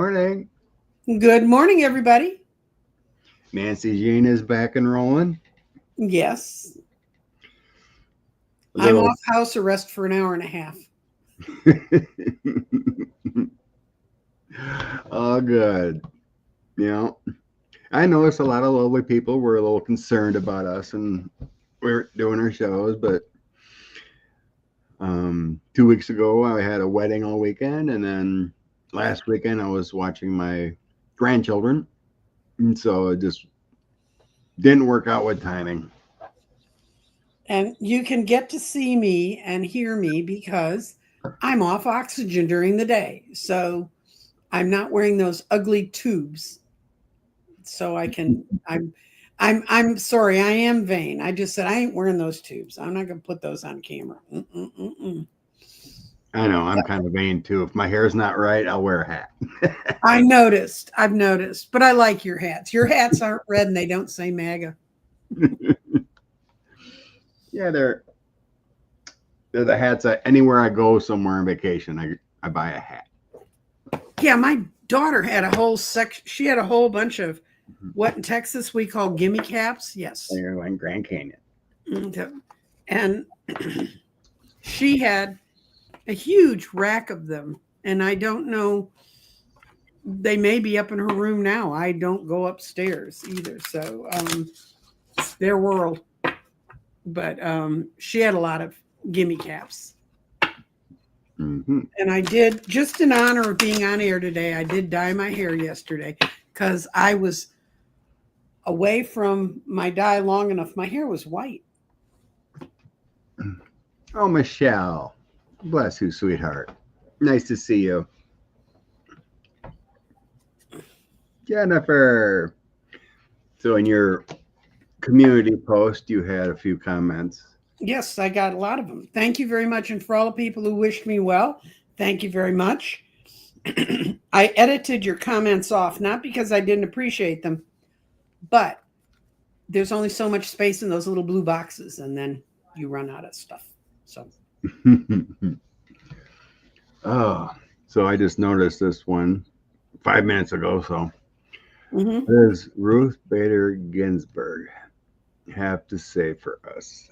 morning. Good morning, everybody. Nancy Jean is back and rolling. Yes, A I'm little. off house arrest for an hour and a half. Oh, good. You know, I noticed a lot of lovely people were a little concerned about us and we're doing our shows, but 2 weeks ago I had a wedding all weekend, and then last weekend I was watching my grandchildren, and so it just didn't work out with timing. And you can get to see me and hear me because I'm off oxygen during the day. So I'm not wearing those ugly tubes. So I'm sorry, I am vain. I just said I ain't wearing those tubes. I'm not gonna put those on camera. Mm-mm-mm-mm. I know I'm kind of vain too. If my hair's not right, I'll wear a hat. I've noticed, but I like your hats. Your hats aren't red and they don't say MAGA. Yeah, they're the hats. Anywhere I go somewhere on vacation, I buy a hat. Yeah, my daughter had a whole section. She had a whole bunch of what in Texas we call gimme caps. Yes. There in Grand Canyon. Okay. And she had a huge rack of them. And I don't know, they may be up in her room now. I don't go upstairs either. So it's their world. But she had a lot of gimme caps. Mm-hmm. And I did, just in honor of being on air today, I did dye my hair yesterday because I was away from my dye long enough. My hair was white. Oh, Michelle, bless you, sweetheart. Nice to see you, Jennifer. So in your community post, you had a few comments. Yes, I got a lot of them. Thank you very much. And for all the people who wished me well, thank you very much. I edited your comments off, not because I didn't appreciate them, but there's only so much space in those little blue boxes, and then you run out of stuff. So, Oh, so I just noticed this one 5 minutes ago. So mhm. what does Ruth Bader Ginsburg have to say for us?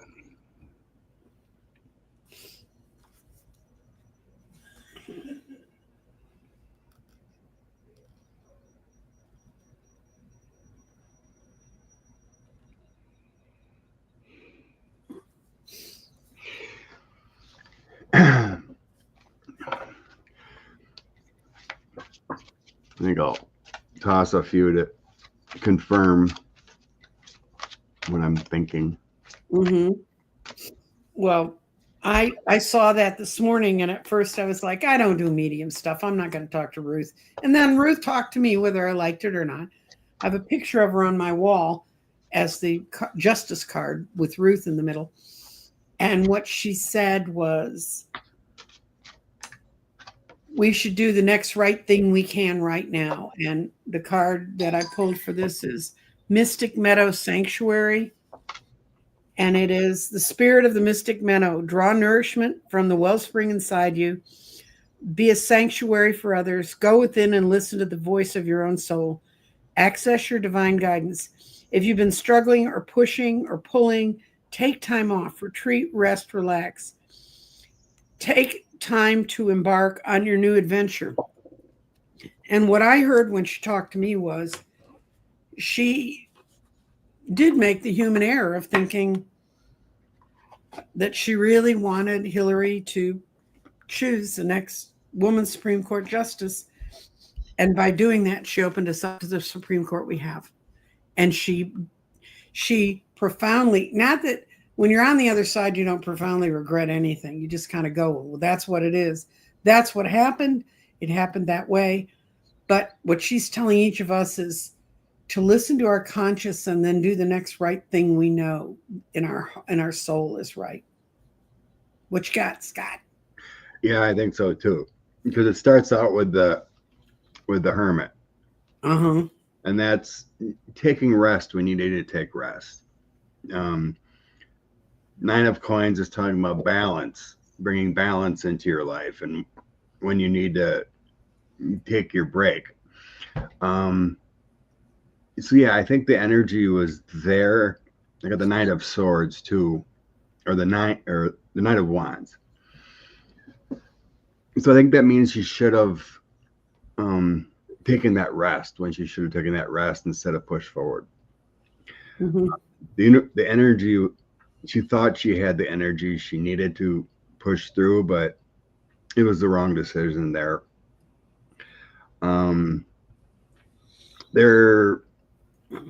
I think I'll toss a few to confirm what I'm thinking. Mhm. Well, I saw that this morning, and at first I was like, I don't do medium stuff. I'm not going to talk to Ruth. And then Ruth talked to me whether I liked it or not. I have a picture of her on my wall as the justice card with Ruth in the middle. And what she said was, we should do the next right thing we can right now. And the card that I pulled for this is Mystic Meadow Sanctuary. And it is the spirit of the Mystic Meadow. Draw nourishment from the wellspring inside you. Be a sanctuary for others. Go within and listen to the voice of your own soul. Access your divine guidance. If you've been struggling or pushing or pulling, take time off, retreat, rest, relax. Take time to embark on your new adventure. And what I heard when she talked to me was she did make the human error of thinking that she really wanted Hillary to choose the next woman Supreme Court justice. And by doing that, she opened us up to the Supreme Court we have. And she profoundly, not that when you're on the other side, you don't profoundly regret anything. You just kind of go, well, that's what it is. That's what happened. It happened that way. But what she's telling each of us is to listen to our conscience and then do the next right thing we know in our soul is right. What you got, Scott? Yeah, I think so too. Because it starts out with the hermit, Uh-huh. and that's taking rest when you need to take rest. Um, Nine of Coins is talking about balance, bringing balance into your life, and when you need to take your break. So yeah, I think the energy was there. I got the Knight of Swords too, or the Knight of Wands. So I think that means she should have taken that rest when she should have taken that rest instead of push forward. Mm-hmm. The energy, she thought she had the energy she needed to push through, but it was the wrong decision there. There, I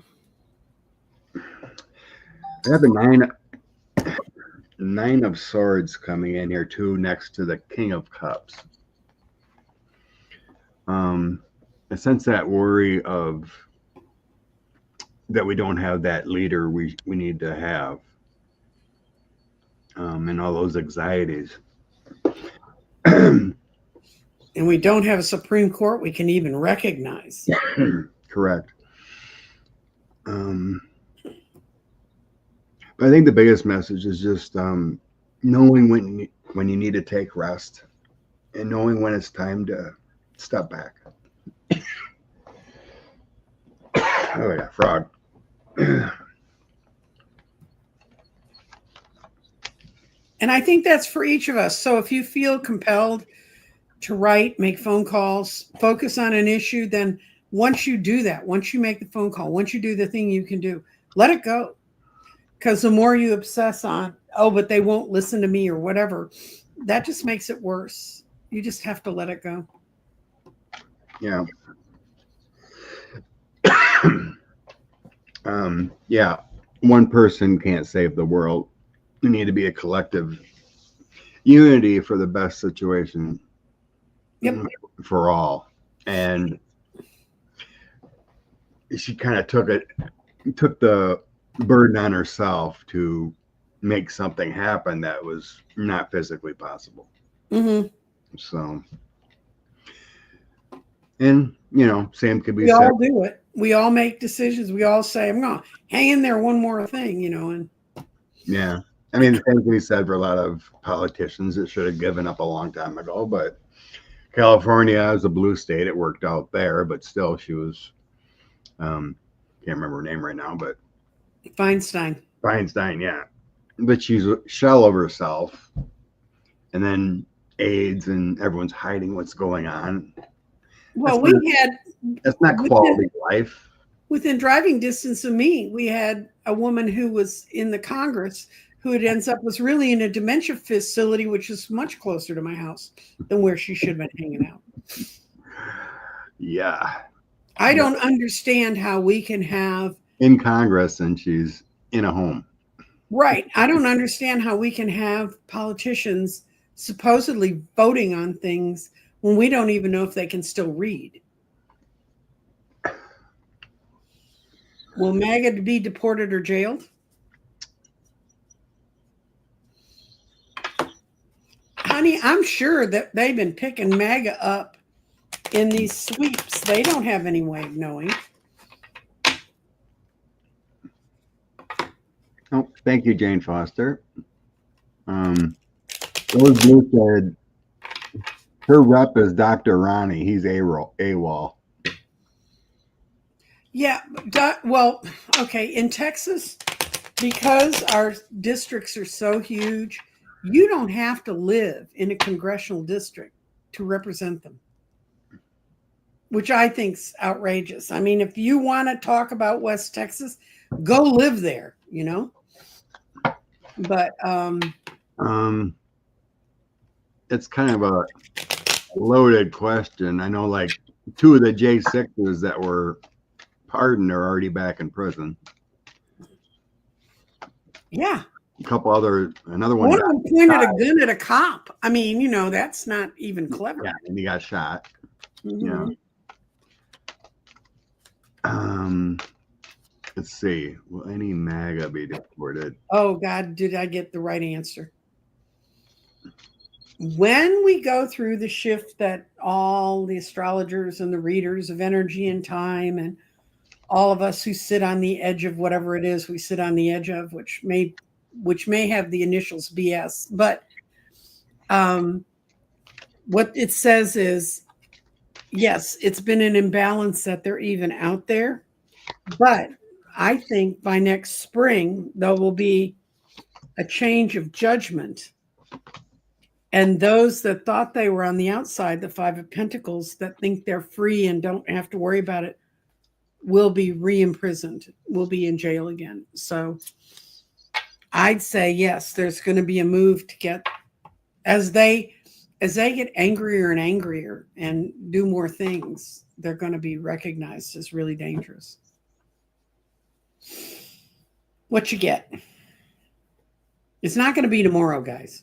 have the nine of Swords coming in here too, next to the King of Cups. I sense that worry of that we don't have that leader we need to have, and all those anxieties. And we don't have a Supreme Court we can even recognize. Correct. But I think the biggest message is just knowing when you need to take rest, and knowing when it's time to step back. Oh yeah, frog. And I think that's for each of us. So if you feel compelled to write, make phone calls, focus on an issue, then once you do that, once you make the phone call, once you do the thing you can do, let it go. Because the more you obsess on, oh, but they won't listen to me or whatever, that just makes it worse. You just have to let it go. Yeah. Yeah. One person can't save the world. You need to be a collective unity for the best situation. Yep. For all. And she kind of took the burden on herself to make something happen that was not physically possible. Mm-hmm. So, and same could be we said. all do it. We all make decisions. We all say, I'm going to hang in there one more thing, and yeah. I mean, the same can be said for a lot of politicians that should have given up a long time ago, but California is a blue state. It worked out there, but still she was, can't remember her name right now, but Feinstein, yeah. But she's a shell of herself. And then AIDS and everyone's hiding what's going on. Well, that's not quality life. Within driving distance of me, we had a woman who was in the Congress who was really in a dementia facility, which is much closer to my house than where she should have been hanging out. Yeah. I don't understand how we can have in Congress and she's in a home. Right. I don't understand how we can have politicians supposedly voting on things when we don't even know if they can still read. Will MAGA be deported or jailed? Honey, I'm sure that they've been picking MAGA up in these sweeps. They don't have any way of knowing. Oh, thank you, Jane Foster. Rose Blue said her rep is Dr. Ronnie. He's AWOL. Yeah, well, okay. In Texas, because our districts are so huge, you don't have to live in a congressional district to represent them, which I think's outrageous. I mean, if you want to talk about West Texas, go live there, But it's kind of a loaded question. I know like two of the J6s that were pardoned are already back in prison. Yeah. Another one. One of them pointed a gun at a cop. I mean, that's not even clever. Yeah, and he got shot. Mm-hmm. Let's see. Will any MAGA be deported? Oh, God, did I get the right answer? When we go through the shift that all the astrologers and the readers of energy and time and all of us who sit on the edge of whatever it is we sit on the edge of, which may have the initials BS, but what it says is yes, it's been an imbalance that they're even out there. But I think by next spring, there will be a change of judgment. And those that thought they were on the outside, the Five of Pentacles, that think they're free and don't have to worry about it, will be re-imprisoned, will be in jail again. So I'd say, yes, there's going to be a move to get, as they get angrier and angrier and do more things, they're going to be recognized as really dangerous. What you get? It's not going to be tomorrow, guys.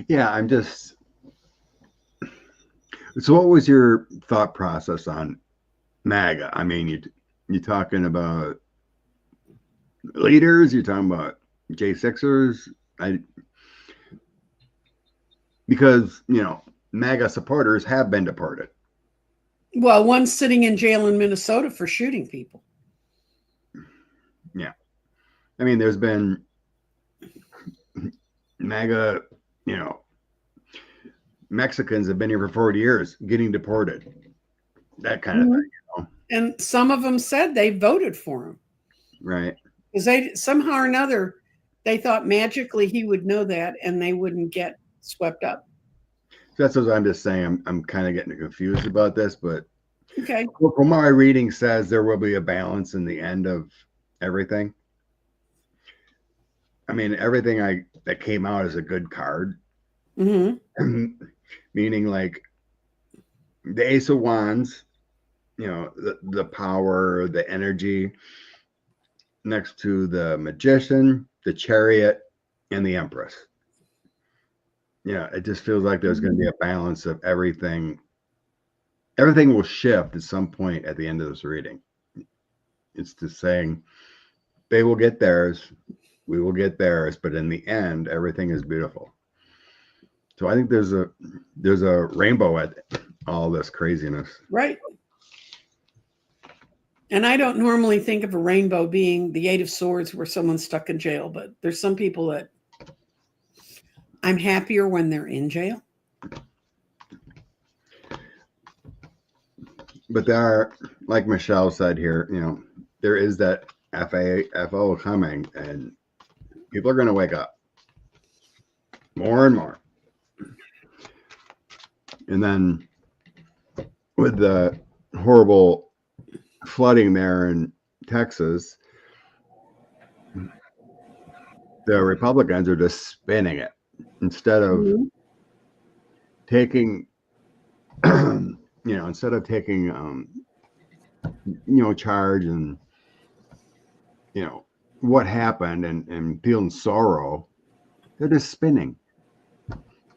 Yeah, I'm just. So, what was your thought process on MAGA? I mean, you talking about leaders? You're talking about J6ers? Because MAGA supporters have been deported. Well, one's sitting in jail in Minnesota for shooting people. Yeah, I mean, there's been MAGA, Mexicans have been here for 40 years getting deported. That kind of thing, And some of them said they voted for him. Right. Because they somehow or another, they thought magically he would know that and they wouldn't get swept up. So that's what I'm just saying. I'm kind of getting confused about this, but okay. From my reading says there will be a balance in the end of everything. I mean, everything that came out is a good card. Mm-hmm. Meaning like the Ace of Wands, the power, the energy, next to the Magician, the Chariot, and the Empress. Yeah, it just feels like there's going to be a balance of everything. Everything will shift at some point at the end of this reading. It's just saying they will get theirs, we will get theirs, but in the end, everything is beautiful. So I think there's a rainbow at all this craziness. Right. And I don't normally think of a rainbow being the Eight of Swords where someone's stuck in jail, but there's some people that I'm happier when they're in jail. But there are, like Michelle said here, there is that FAFO coming, and people are going to wake up more and more. And then with the horrible flooding there in Texas, the Republicans are just spinning it instead of taking, charge and, what happened and feeling sorrow, they're just spinning,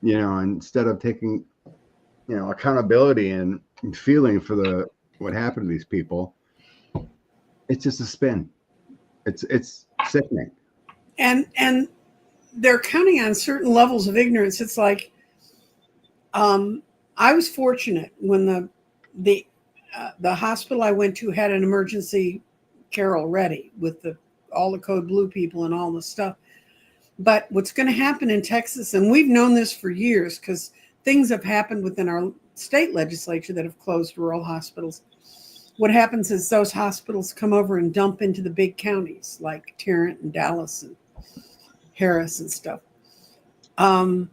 instead of taking, accountability and feeling for what happened to these people. It's just a spin. It's sickening. And they're counting on certain levels of ignorance. It's like, I was fortunate when the hospital I went to had an emergency care already with all the code blue people and all the stuff. But what's going to happen in Texas, and we've known this for years because things have happened within our state legislature that have closed rural hospitals. What happens is those hospitals come over and dump into the big counties like Tarrant and Dallas and Harris and stuff. And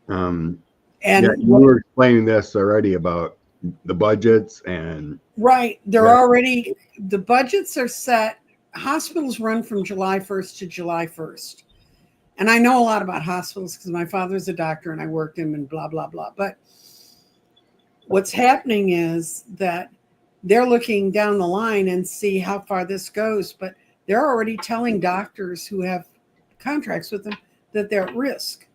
you were explaining this already about the budgets and right. The budgets are set. Hospitals run from July 1st to July 1st. And I know a lot about hospitals because my father's a doctor and I worked him and blah, blah, blah. But what's happening is that they're looking down the line and see how far this goes. But they're already telling doctors who have contracts with them that they're at risk.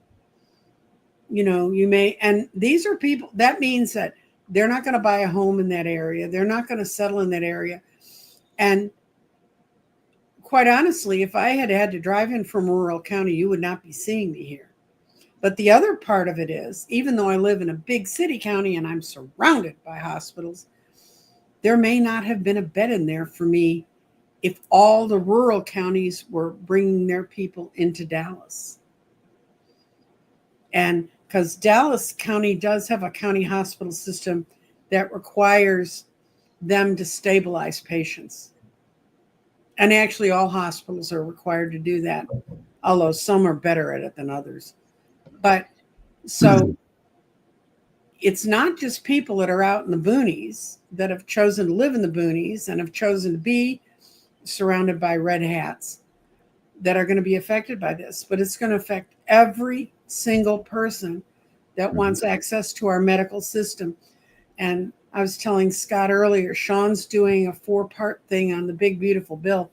You may, and these are people, that means that they're not going to buy a home in that area. They're not going to settle in that area. And quite honestly, if I had to drive in from rural county, you would not be seeing me here. But the other part of it is, even though I live in a big city county and I'm surrounded by hospitals, there may not have been a bed in there for me if all the rural counties were bringing their people into Dallas. And because Dallas County does have a county hospital system that requires them to stabilize patients. And actually, all hospitals are required to do that, although some are better at it than others. But so it's not just people that are out in the boonies that have chosen to live in the boonies and have chosen to be surrounded by red hats that are going to be affected by this, but it's going to affect every single person that wants access to our medical system. And I was telling Scott earlier, Sean's doing a 4-part thing on the big, beautiful bill.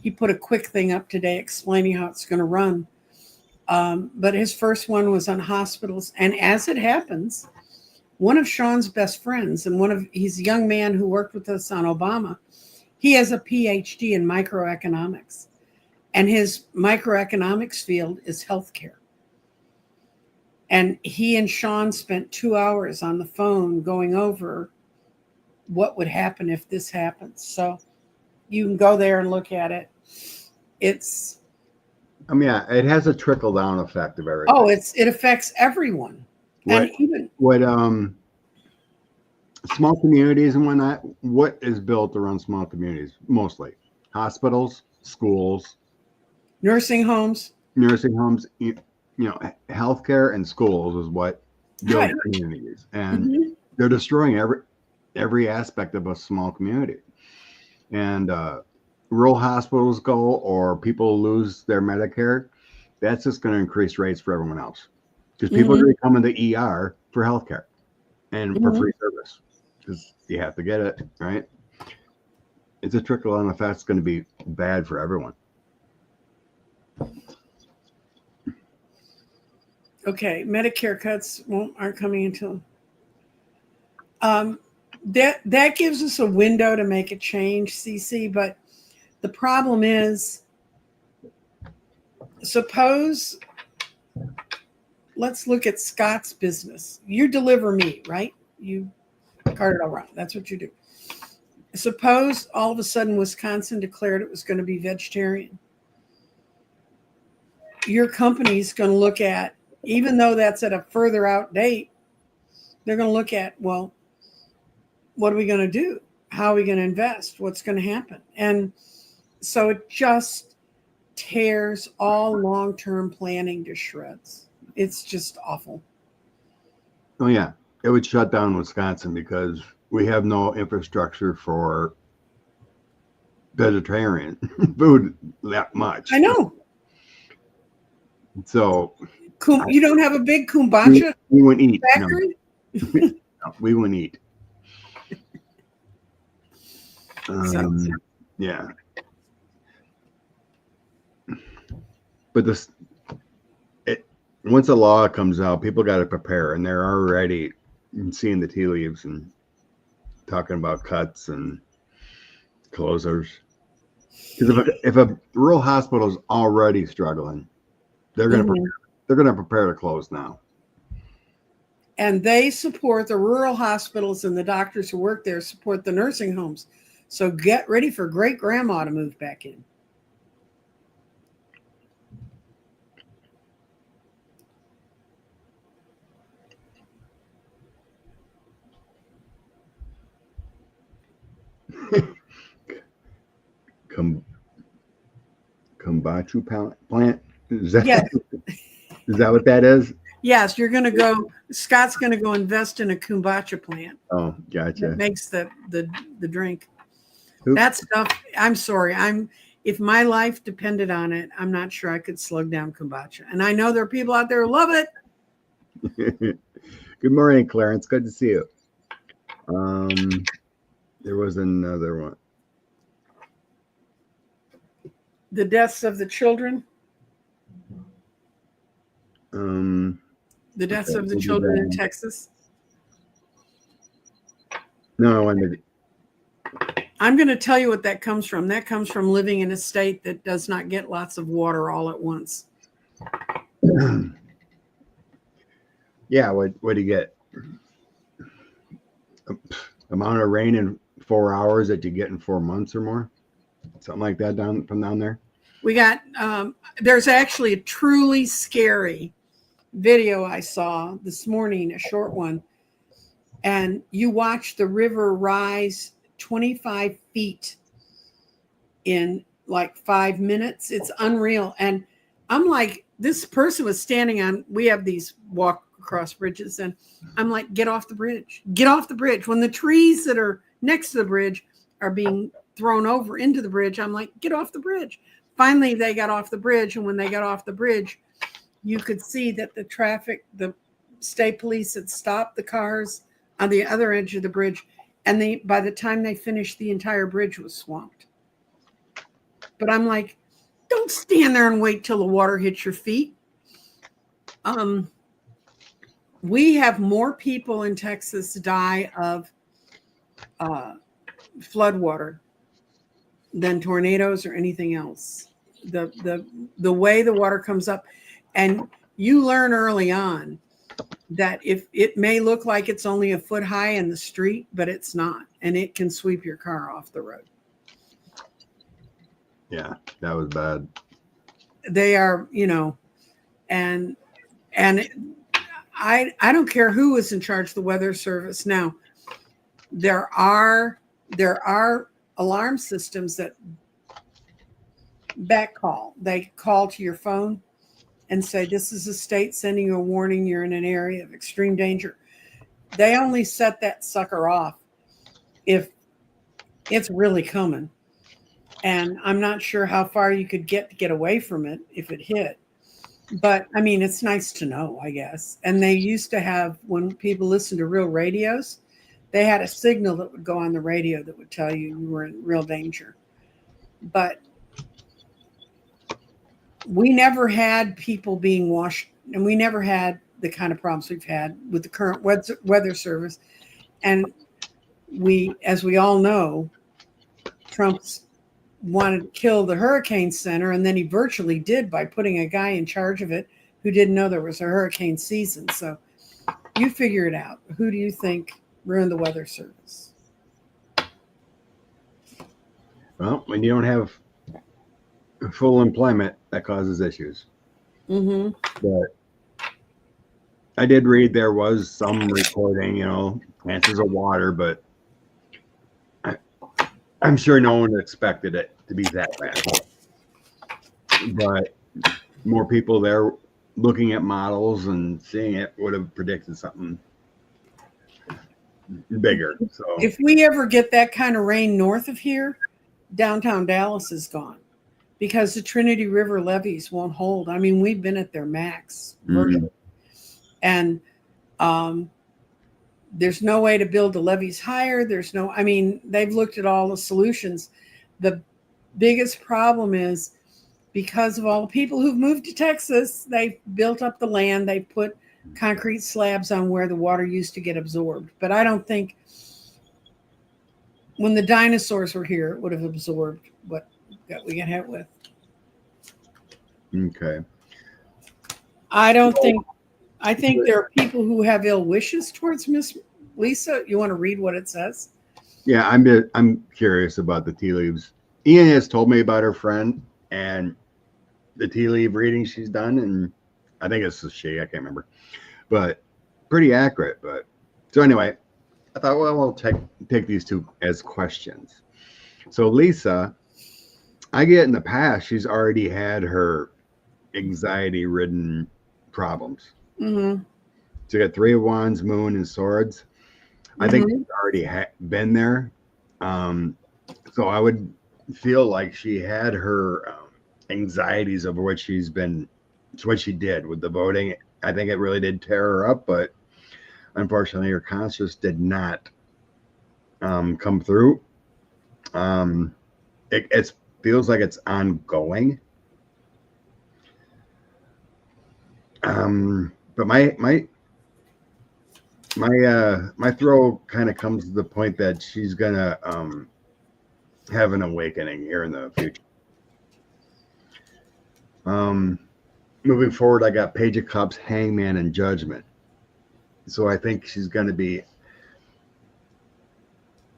He put a quick thing up today explaining how it's going to run. But his first one was on hospitals. And as it happens, one of Sean's best friends, and he's a young man who worked with us on Obama, he has a PhD in microeconomics. And his microeconomics field is healthcare. And he and Sean spent 2 hours on the phone going over what would happen if this happens. So you can go there and look at it. It has a trickle down effect of everything. Oh, it affects everyone. What small communities and whatnot, what is built around small communities? Mostly hospitals, schools, nursing homes, healthcare and schools is what build communities, and they're destroying every aspect of a small community. And rural hospitals go, or people lose their Medicare, that's just going to increase rates for everyone else, because people are going to come in the ER for healthcare and for free service, because you have to get it, right? It's a trickle down effect. It's going to be bad for everyone. Okay, Medicare cuts aren't coming until that gives us a window to make a change, CC. But the problem is, suppose, let's look at Scott's business. You deliver meat, right? You cart it all around. That's what you do. Suppose all of a sudden Wisconsin declared it was going to be vegetarian. Your company's going to look at, even though that's at a further out date, they're going to look at, well, what are we going to do? How are we going to invest? What's going to happen? And so it just tears all long-term planning to shreds. It's just awful. Oh, yeah. It would shut down Wisconsin because we have no infrastructure for vegetarian food that much. I know. So you don't have a big kombucha we wouldn't eat factory? No, we wouldn't eat. Yeah. But once a law comes out, people got to prepare, and they're already seeing the tea leaves and talking about cuts and closures. Because if a rural hospital is already struggling, they're going to prepare to close now. And they support the rural hospitals, and the doctors who work there support the nursing homes. So get ready for great grandma to move back in. Kombucha plant? Is that, yes. Is that what that is? Yes, you're going to go. Scott's going to go invest in a kombucha plant. Oh, gotcha. It makes the drink. Oops. That stuff. I'm sorry. If my life depended on it, I'm not sure I could slug down kombucha. And I know there are people out there who love it. Good morning, Clarence. Good to see you. There was another one. The deaths of the children. The deaths of the children in Texas. No, I'm going to tell you what that comes from. That comes from living in a state that does not get lots of water all at once. Yeah, what do you get? Amount of rain in 4 hours that you get in 4 months or more? Something like that from down there? We got, there's actually a truly scary video I saw this morning, a short one. and you watch the river rise 25 feet in like 5 minutes. It's unreal. And I'm like, this person was standing on, we have these walk across bridges, and I'm like, get off the bridge, get off the bridge. When the trees that are next to the bridge are being thrown over into the bridge, I'm like, get off the bridge. Finally, they got off the bridge. And when they got off the bridge, you could see that the traffic, the state police had stopped the cars on the other edge of the bridge. And they, by the time they finished, the entire bridge was swamped. But I'm like, don't stand there and wait till the water hits your feet. We have more people in Texas die of floodwater than tornadoes or anything else. The way the water comes up, and you learn early on that if it may look like it's only a foot high in the street, but it's not, and it can sweep your car off the road. Yeah, that was bad. They are, and I don't care who is in charge of the weather service now. There are alarm systems that back call. They call to your phone and say, this is the state sending you a warning. You're in an area of extreme danger. They only set that sucker off if it's really coming. And I'm not sure how far you could get away from it if it hit. But I mean, it's nice to know, I guess. And they used to have, when people listened to real radios, they had a signal that would go on the radio that would tell you you were in real danger. But we never had people being washed, and we never had the kind of problems we've had with the current weather service. And as we all know, Trump's wanted to kill the hurricane center, and then he virtually did by putting a guy in charge of it who didn't know there was a hurricane season. So you figure it out. Who do you think ruined the weather service? Well, when you don't have full employment, that causes issues. Mm-hmm. But I did read there was some reporting, chances of water, but I'm sure no one expected it to be that bad. But more people there looking at models and seeing it would have predicted something bigger. So if we ever get that kind of rain north of here, downtown Dallas is gone because the Trinity River levees won't hold. I mean, we've been at their max virtually. And there's no way to build the levees higher. They've looked at all the solutions. The biggest problem is because of all the people who've moved to Texas, they've built up the land. They put concrete slabs on where the water used to get absorbed. But I don't think when the dinosaurs were here, it would have absorbed what we got hit with. Okay. I think there are people who have ill wishes towards Miss Lisa. You want to read what it says? Yeah, I'm curious about the tea leaves. Ian has told me about her friend and the tea leaf reading she's done, and I think it's a she. I can't remember, but pretty accurate. But so anyway, I thought, well, we'll take these two as questions. So Lisa, I get in the past, she's already had her anxiety-ridden problems. Mm-hmm. So you got Three of Wands, Moon, and Swords. I think she's already been there. So I would feel like she had her anxieties of what she did with the voting. I think it really did tear her up, but unfortunately her conscience did not come through. It feels like it's ongoing. But my throw kind of comes to the point that she's gonna have an awakening here in the future. Moving forward, I got Page of Cups, Hangman, and Judgment. So I think she's going to be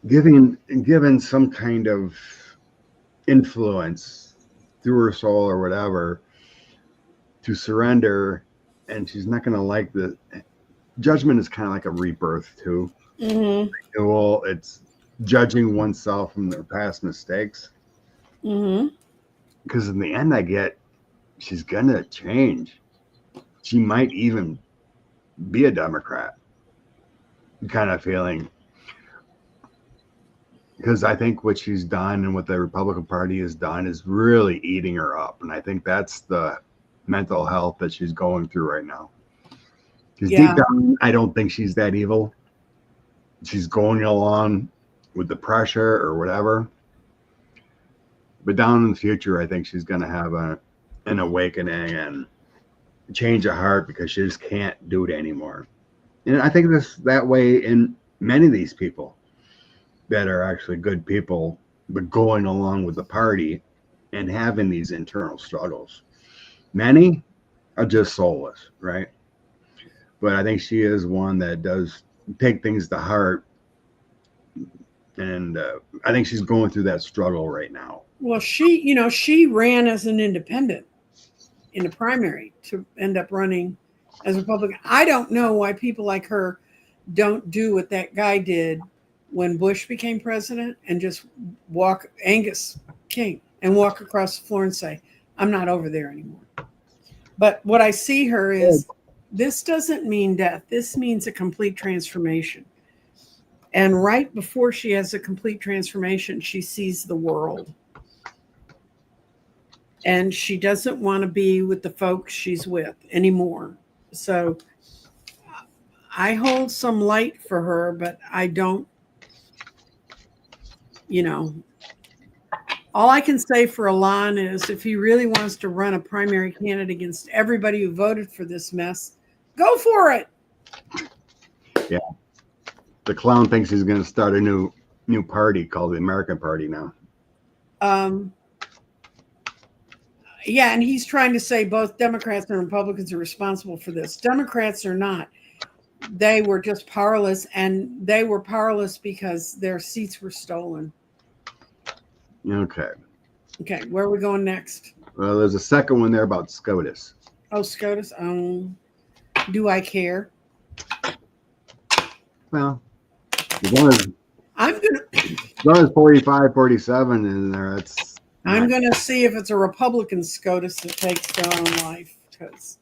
given some kind of influence through her soul or whatever to surrender, and she's not going to like the Judgment is kind of like a rebirth too. Mm-hmm. Well, it's judging oneself from their past mistakes. Mm-hmm. Because in the end, I get she's gonna change. She might even be a Democrat, kind of feeling. Because I think what she's done and what the Republican Party has done is really eating her up, and I think that's the mental health that she's going through right now. Because deep Yeah. down, I don't think she's that evil. She's going along with the pressure or whatever. But down in the future, I think she's going to have an awakening and change of heart because she just can't do it anymore. And I think this that way in many of these people that are actually good people, but going along with the party and having these internal struggles. Many are just soulless, right? But I think she is one that does take things to heart, and I think she's going through that struggle right now. Well, she ran as an independent in the primary to end up running as a Republican. I don't know why people like her don't do what that guy did when Bush became president and just walk Angus King and walk across the floor and say, I'm not over there anymore. But what I see her is this doesn't mean death. This means a complete transformation. And right before she has a complete transformation, she sees the world. And she doesn't want to be with the folks she's with anymore. So I hold some light for her, but I don't, you know, all I can say for Alon is if he really wants to run a primary candidate against everybody who voted for this mess, go for it. Yeah. The clown thinks he's going to start a new party called the American Party now. Yeah, and he's trying to say both Democrats and Republicans are responsible for this. Democrats are not. They were just powerless, and they were powerless because their seats were stolen. Okay. Okay, where are we going next? Well, there's a second one there about SCOTUS. Oh, SCOTUS. Do I care? Well, as long as I'm as 45, 47 in there, I'm going to see if it's a Republican SCOTUS that takes their own life. Because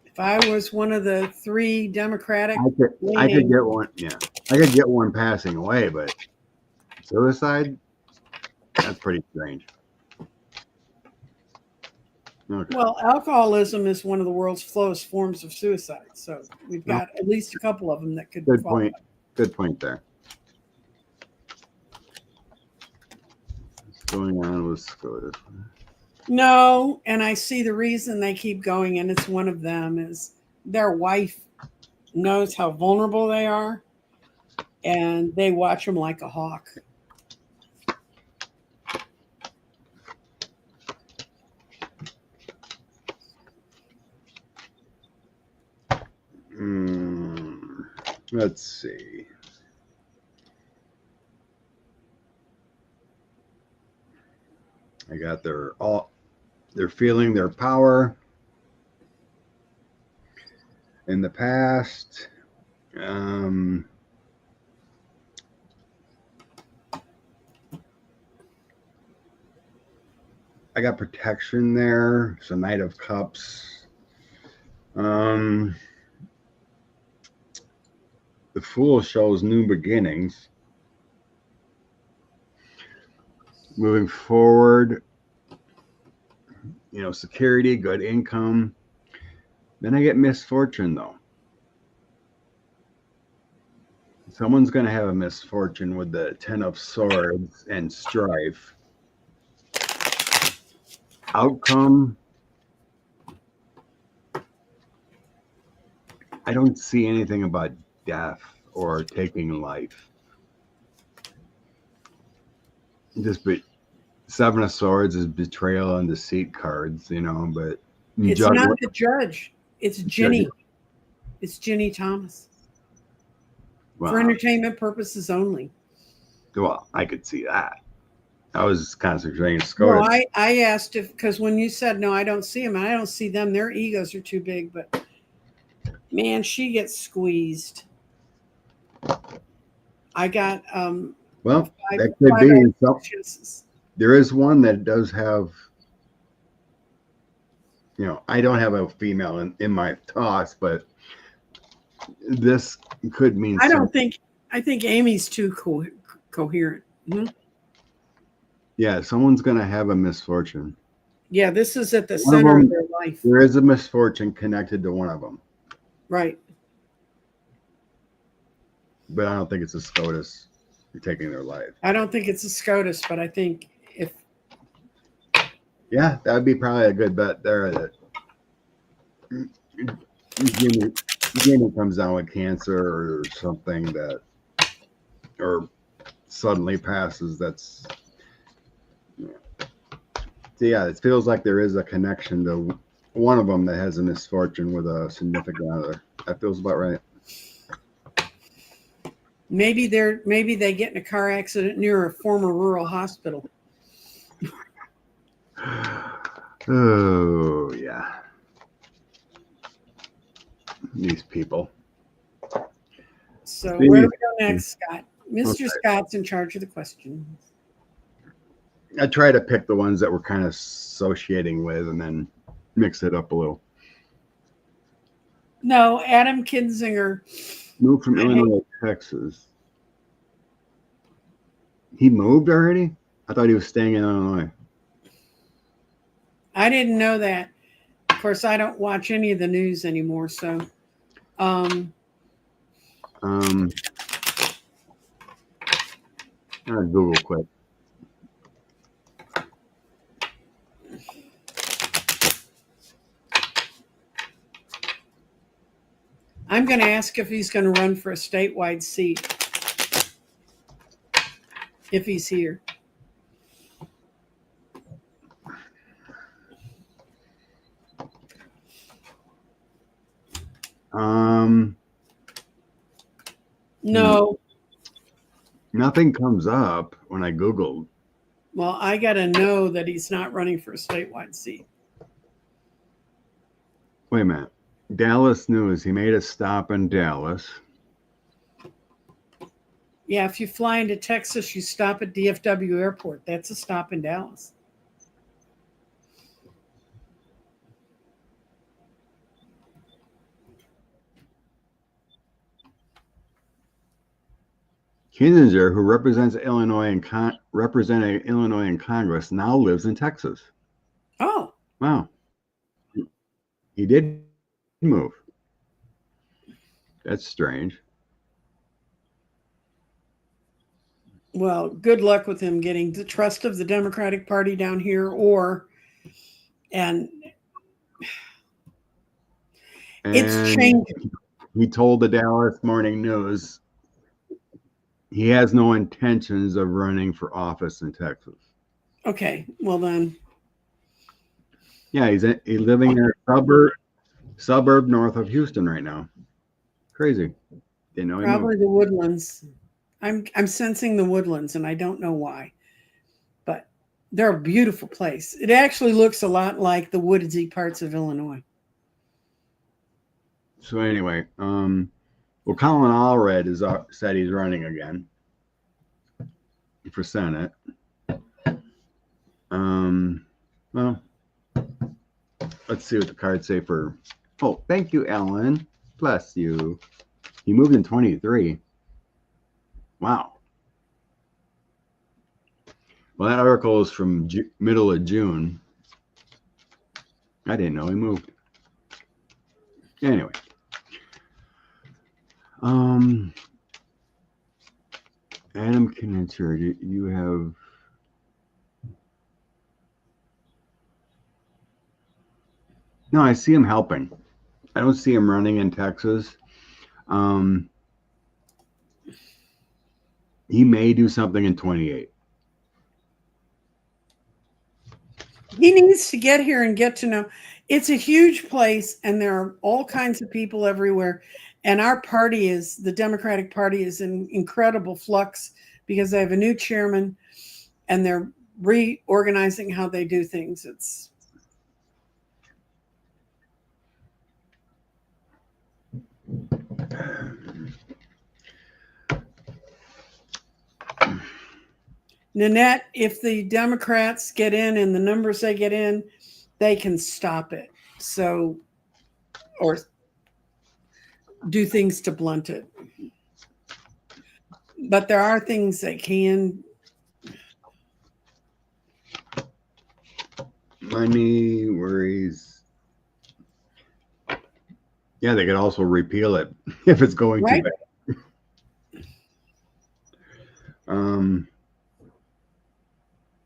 if I was one of the three Democratic, I could get one. Yeah, I could get one passing away, but suicide, that's pretty strange. Okay. Well, alcoholism is one of the world's slowest forms of suicide. So we've got at least a couple of them that could. Good point. Good point there. What's going on with SCOTUS? No, and I see the reason they keep going, and it's one of them is their wife knows how vulnerable they are, and they watch them like a hawk. Let's see. I got they're feeling their power in the past. I got protection there. So Knight of Cups. The Fool shows new beginnings. Moving forward, security, good income. Then I get misfortune, though. Someone's going to have a misfortune with the Ten of Swords and strife. Outcome, I don't see anything about death or taking life. Just Seven of Swords is betrayal and deceit cards, but it's not the judge. It's Ginny. It's Ginny Thomas. Wow. For entertainment purposes only. Well, I could see that. I was concentrating on SCOTUS. No, I asked if, because when you said, no, I don't see them, I don't see them. Their egos are too big. But Man, she gets squeezed. I got Well, five, that could five be. out of So, 6 yeses. there is one that does have, I don't have a female in my toss, but this could mean something. I think Amy's too coherent. Mhm. Yeah, someone's going to have a misfortune. Yeah, this is at the One of center of them, their life. there is a misfortune connected to one of them, Right. but I don't think it's a SCOTUS taking their life. I don't think it's a SCOTUS, but I think if Yeah, that would be probably a good bet there. That Jimmy comes down with cancer or something that, or suddenly passes. That's, so yeah, it feels like there is a connection to one of them that has a misfortune with a significant other. That feels about right. maybe they get in a car accident near a former rural hospital. Oh yeah, these people. So where do we go next, Scott? Mr. Okay. Scott's in charge of the questions. I try to pick the ones that we're kind of associating with, and then mix it up a little. No, Adam Kinzinger. Moved from Illinois to Texas. He moved already? I thought he was staying in Illinois. I didn't know that. Of course, I don't watch any of the news anymore, so I'll Google quick. I'm going to ask if he's going to run for a statewide seat if he's here. No. Nothing comes up when I Googled. Well, I got to know that he's not running for a statewide seat. Wait a minute. Dallas News. He made a stop in Dallas. Yeah, if you fly into Texas, you stop at DFW Airport. That's a stop in Dallas. Kinzinger, who represented Illinois in Congress, now lives in Texas. Oh. Wow. He did move. That's strange. Well, good luck with him getting the trust of the Democratic Party down here, and it's changing. He told the Dallas Morning News he has no intentions of running for office in Texas. Okay, well then. Yeah, he's living in a suburb north of Houston right now. Crazy. Didn't know he Probably moved. the Woodlands. I'm sensing the Woodlands, and I don't know why, but they're a beautiful place. It actually looks a lot like the woodsy parts of Illinois. So anyway, well, Colin Allred has said he's running again for Senate. Well, let's see what the cards say for. Oh, thank you, Ellen. Bless you. He moved in 23. Wow. Well, that article is from middle of June. I didn't know he moved. Anyway. Adam Kinzinger, you have. No, I see him helping. I don't see him running in Texas. He may do something in 28. He needs to get here and get to know. It's a huge place, and there are all kinds of people everywhere. And our party the Democratic Party is in incredible flux because they have a new chairman, and they're reorganizing how they do things. Nanette, if the Democrats get in and the numbers they get in, they can stop it. So, or do things to blunt it. But there are things that can. Money, worries. Yeah, they could also repeal it if it's going Right. too bad.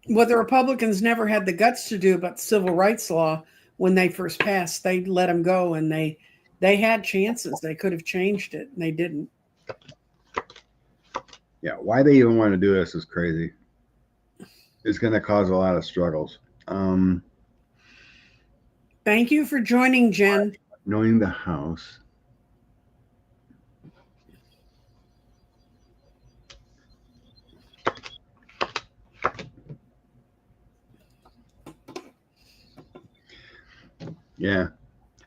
What the Republicans never had the guts to do about the civil rights law when they first passed, they let them go, and they had chances. They could have changed it, and they didn't. Yeah, why they even want to do this is crazy. It's going to cause a lot of struggles. Thank you for joining, Jen. Knowing the House. Yeah,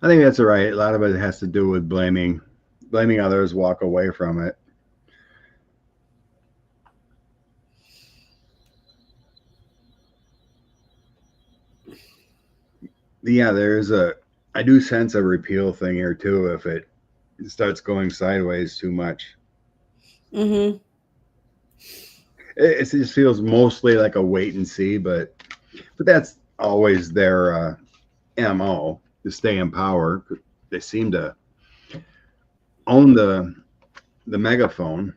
I think that's all right. A lot of it has to do with blaming others, walk away from it. Yeah, I do sense a repeal thing here too if it starts going sideways too much. Mm-hmm. It just feels mostly like a wait and see, but that's always their MO to stay in power. They seem to own the megaphone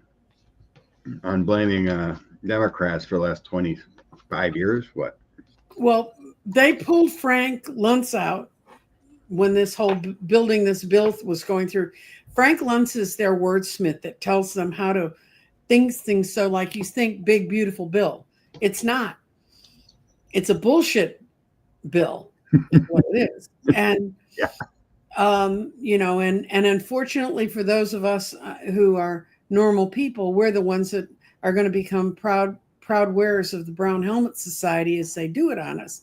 on blaming Democrats for the last 25 years. What? Well, they pulled Frank Luntz out when this whole building this bill was going through. Frank Luntz is their wordsmith that tells them how to think things. So, like, you think big, beautiful bill. It's not. It's a bullshit bill, is what it is. And Yeah. And unfortunately for those of us who are normal people, we're the ones that are going to become proud wearers of the Brown Helmet Society as they do it on us.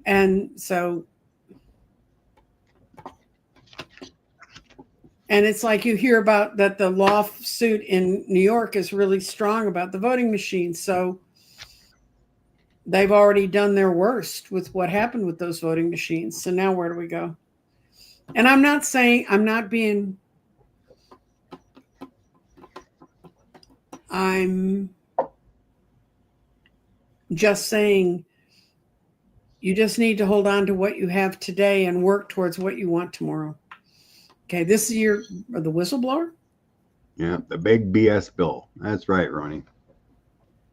And so, and it's like you hear about that the lawsuit in New York is really strong about the voting machines. So they've already done their worst with what happened with those voting machines. So now where do we go? And I'm not saying, I'm just saying you just need to hold on to what you have today and work towards what you want tomorrow. Okay, this is the whistleblower? Yeah, the big BS bill. That's right, Ronnie.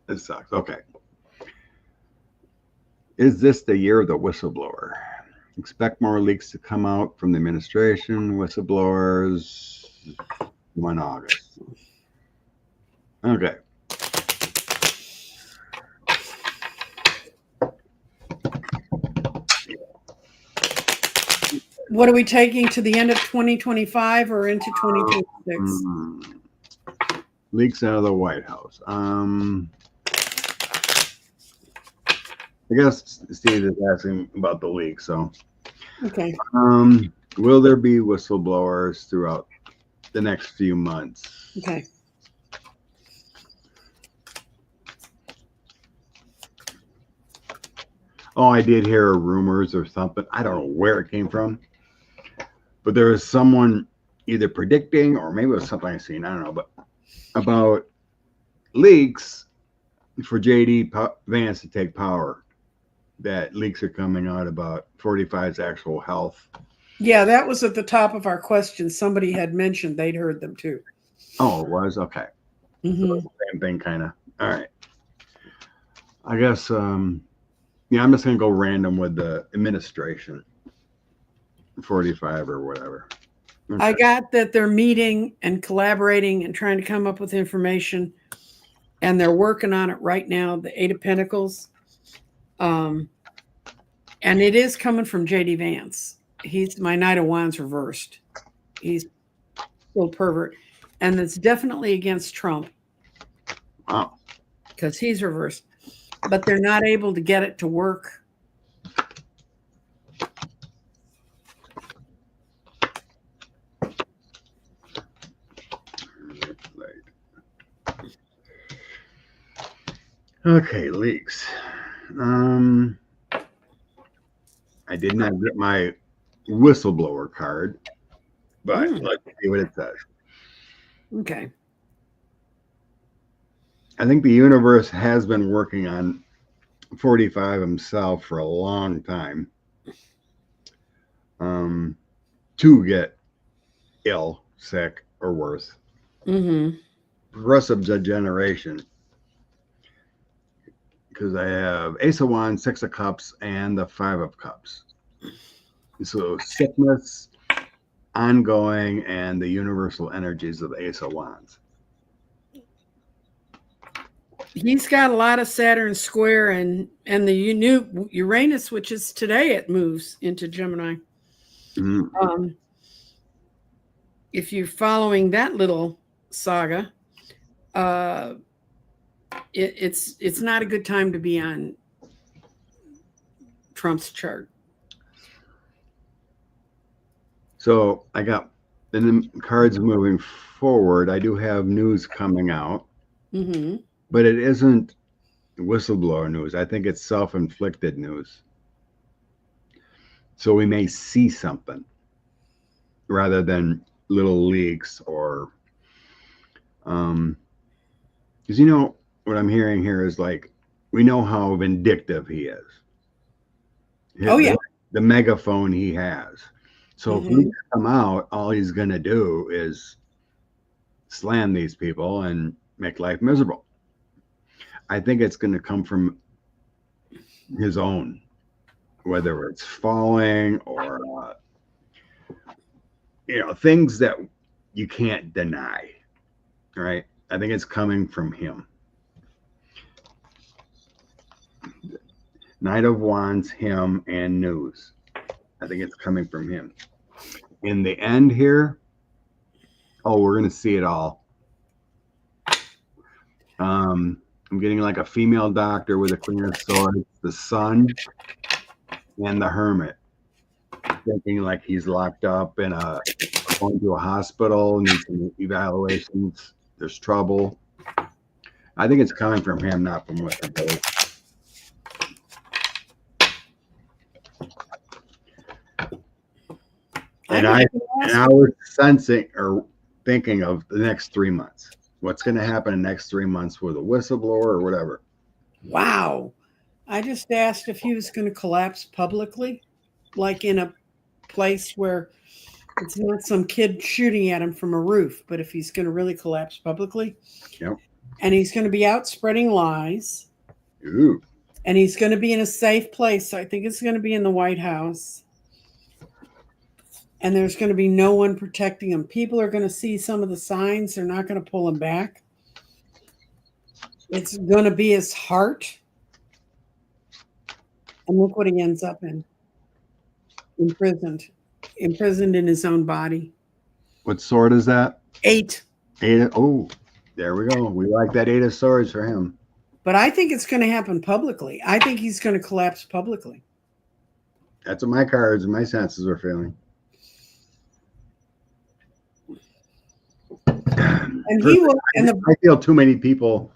It sucks. Okay. Is this the year of the whistleblower? Expect more leaks to come out from the administration, whistleblowers, 1 August. Okay. What are we taking to the end of 2025 or into 2026? Leaks out of the White House. I guess Steve is asking about the leak. So, okay. Will there be whistleblowers throughout the next few months? Okay. Oh, I did hear rumors or something. I don't know where it came from, but there was someone either predicting or maybe it was something I seen. I don't know, but about leaks for JD Vance to take power. That leaks are coming out about 45's actual health. Yeah, that was at the top of our questions. Somebody had mentioned they'd heard them too. Oh, it was? Okay. Mm-hmm. So same thing, kind of. All right. I guess, I'm just going to go random with the administration. 45 or whatever. Okay. I got that they're meeting and collaborating and trying to come up with information, and they're working on it right now, the 8 of Pentacles. And it is coming from JD Vance. He's my Knight of Wands reversed. He's a little pervert. And it's definitely against Trump. Wow. Because he's reversed. But they're not able to get it to work. Okay, leaks. I did not get my whistleblower card, but Mm, let's see what it says. okay. I think the universe has been working on 45 himself for a long time, um, to get ill, sick, or worse. Mm-hmm. Progressive degeneration, because I have Ace of Wands, Six of Cups, and the Five of Cups. So sickness, ongoing, and the universal energies of the Ace of Wands. He's got a lot of Saturn square and the new Uranus, which is today, it moves into Gemini. Mm. If you're following that little saga, uh, it's not a good time to be on Trump's chart. So I got, and the cards moving forward. I do have news coming out, Mm-hmm. but it isn't whistleblower news. I think it's self-inflicted news. So we may see something rather than little leaks or, because what I'm hearing here is like we know how vindictive he is. Oh yeah. The megaphone he has. So if Mm-hmm. leaks come out, all he's gonna do is slam these people and make life miserable. I think it's going to come from his own, whether it's falling or things that you can't deny. Right? I think it's coming from him. Knight of Wands, him, and news. I think it's coming from him. In the end here, we're going to see it all. I'm getting like a female doctor with a Queen of Swords, the Sun, and the Hermit. Thinking like he's locked up in going to a hospital, needs some evaluations. There's trouble. I think it's coming from him, not from what the And I was sensing or thinking of the next 3 months. What's going to happen in the next 3 months with a whistleblower or whatever. Wow. I just asked if he was going to collapse publicly, like in a place where it's not some kid shooting at him from a roof, but if he's going to really collapse publicly. Yep. And he's going to be out spreading lies. Ooh. And he's going to be in a safe place. So I think it's going to be in the White House. And there's going to be no one protecting him. People are going to see some of the signs. They're not going to pull him back. It's going to be his heart. And look what he ends up in. Imprisoned in his own body. What sword is that? 8. Oh, there we go. We like that 8 of swords for him. But I think it's going to happen publicly. I think he's going to collapse publicly. That's what my cards and my senses are feeling. And he will. And I feel too many people.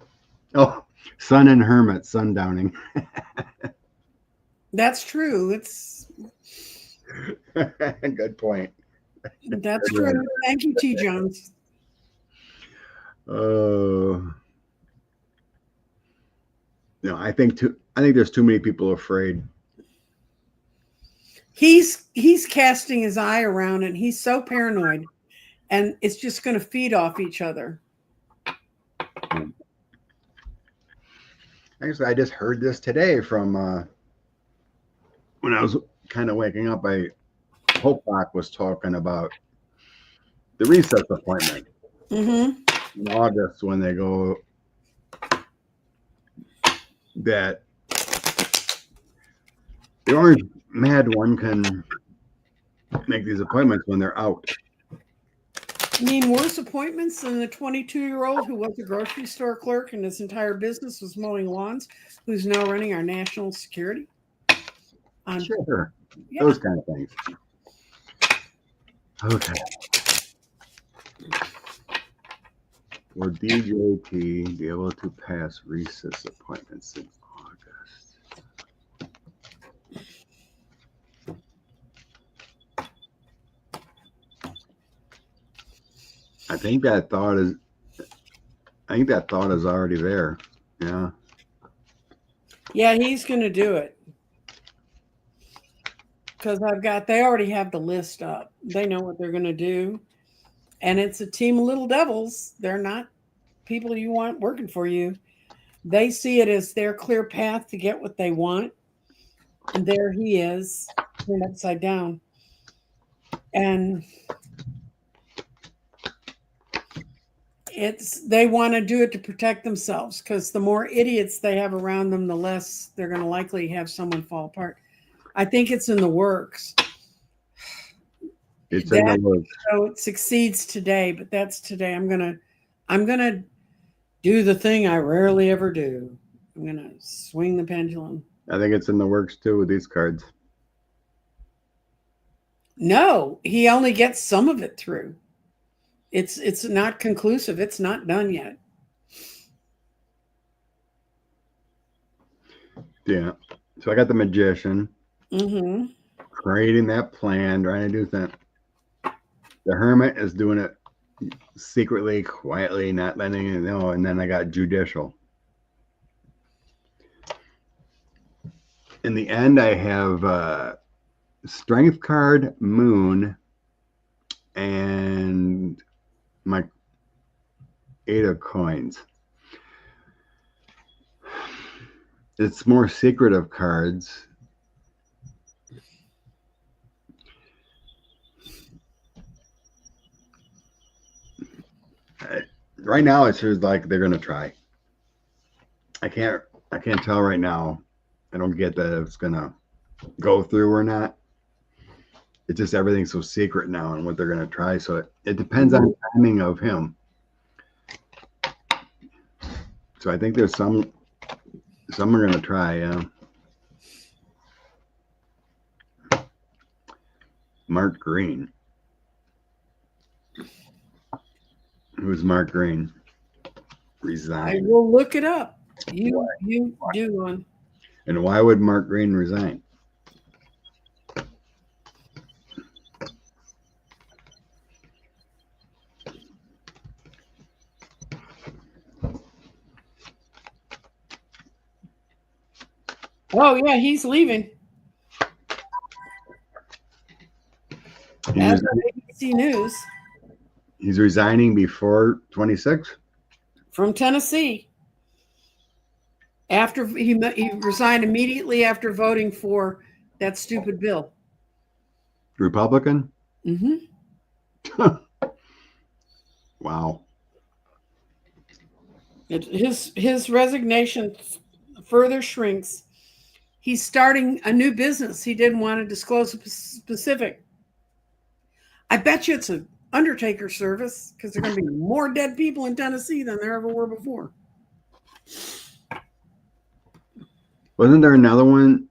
Oh, Sun and Hermit, sundowning. That's true. It's good point. That's true. Thank you, T. Jones. I think there's too many people afraid. He's casting his eye around and he's so paranoid, and it's just going to feed off each other. Actually, I just heard this today from when I was kind of waking up. Hope Doc was talking about the recess appointment in August when they go that the orange mad one can make these appointments when they're out. I mean, worse appointments than the 22-year-old who was a grocery store clerk and his entire business was mowing lawns, who's now running our national security. Sure. Yeah. Those kind of things. Okay. Will DJT be able to pass recess appointments in August? I think that thought is already there. Yeah. Yeah, he's going to do it. Because they already have the list up. They know what they're going to do. And it's a team of little devils. They're not people you want working for you. They see it as their clear path to get what they want. And there he is, turned upside down. And they want to do it to protect themselves, because the more idiots they have around them, the less they're going to likely have someone fall apart. I think it's in the works. It's in the works. So it succeeds today, but that's today. I'm gonna do the thing I rarely ever do. I'm gonna swing the pendulum. I think it's in the works too with these cards. No, he only gets some of it through. It's not conclusive. It's not done yet. Yeah. So I got the Magician. Mm-hmm. Creating that plan, trying to do that. The Hermit is doing it secretly, quietly, not letting you know. And then I got Judicial. In the end, I have Strength card, Moon, and my 8 of Coins. It's more secretive cards. Right now, it seems like they're gonna try. I can't tell right now. I don't get that if it's gonna go through or not. It's just everything's so secret now and what they're gonna try. So it depends on the timing of him. So I think there's some are gonna try. Yeah. Mark Green. Who's Mark Green? Resign. I will look it up. You do one. And why would Mark Green resign? Oh yeah, he's leaving. As of ABC News. He's resigning before 26? From Tennessee. After he resigned immediately after voting for that stupid bill. Republican? Mm-hmm. Wow. His resignation further shrinks. He's starting a new business. He didn't want to disclose a specific. I bet you it's an undertaker service, because there are going to be more dead people in Tennessee than there ever were before. Wasn't there another one?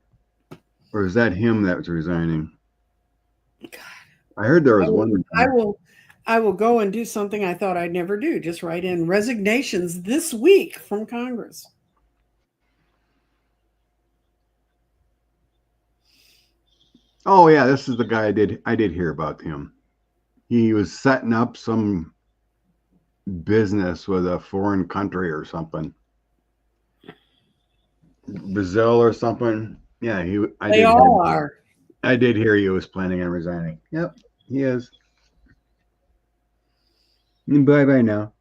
Or is that him that was resigning? God. I heard there was one. I will go and do something I thought I'd never do. Just write in resignations this week from Congress. Oh yeah, this is the guy I did hear about him. He was setting up some business with a foreign country or something. Brazil or something. Yeah, They all are. I did hear he was planning on resigning. Yep, he is. Bye now.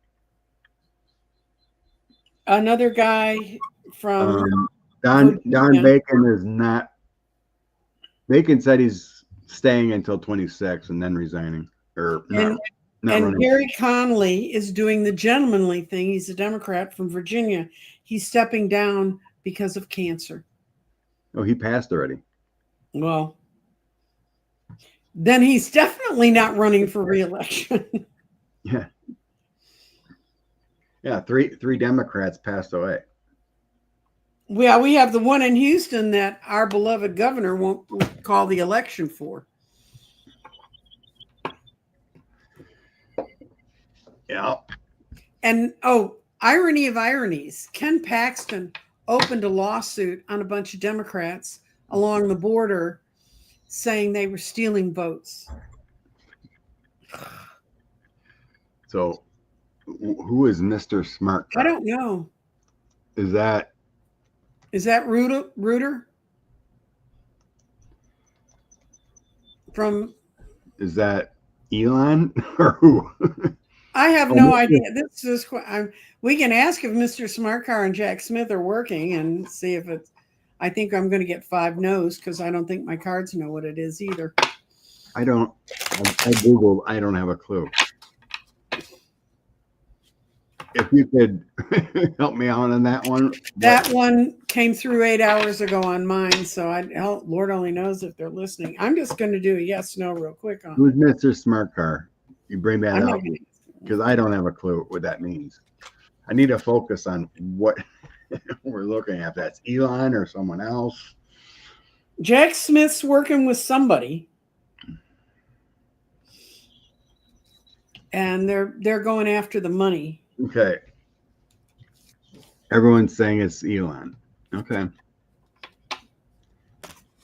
Another guy from Don Bacon is not. Bacon said he's staying until 26 and then resigning. And Gary Conley is doing the gentlemanly thing. He's a Democrat from Virginia. He's stepping down because of cancer. Oh, he passed already. Well, then he's definitely not running for re-election. Yeah. Yeah, three Democrats passed away. Well, we have the one in Houston that our beloved governor won't call the election for. Yeah. And oh, irony of ironies, Ken Paxton opened a lawsuit on a bunch of Democrats along the border saying they were stealing votes. So who is Mr. Smart I Car? don't know. Is that Reuter? From is that Elon or who? I have Oh, no Mr. idea. This is we can ask if Mr. Smart Car and Jack Smith are working and see if it's. I think I'm going to get 5 no's because I don't think my cards know what it is either. I Googled, I don't have a clue. If you could help me out on that one. That one came through 8 hours ago on mine, so Lord only knows if they're listening. I'm just going to do a yes, no real quick on. Who's Mr. Smart Car? You bring that I'm up not gonna, because I don't have a clue what that means. I need to focus on what we're looking at. That's Elon or someone else. Jack Smith's working with somebody, and they're going after the money. Okay. Everyone's saying it's Elon. Okay.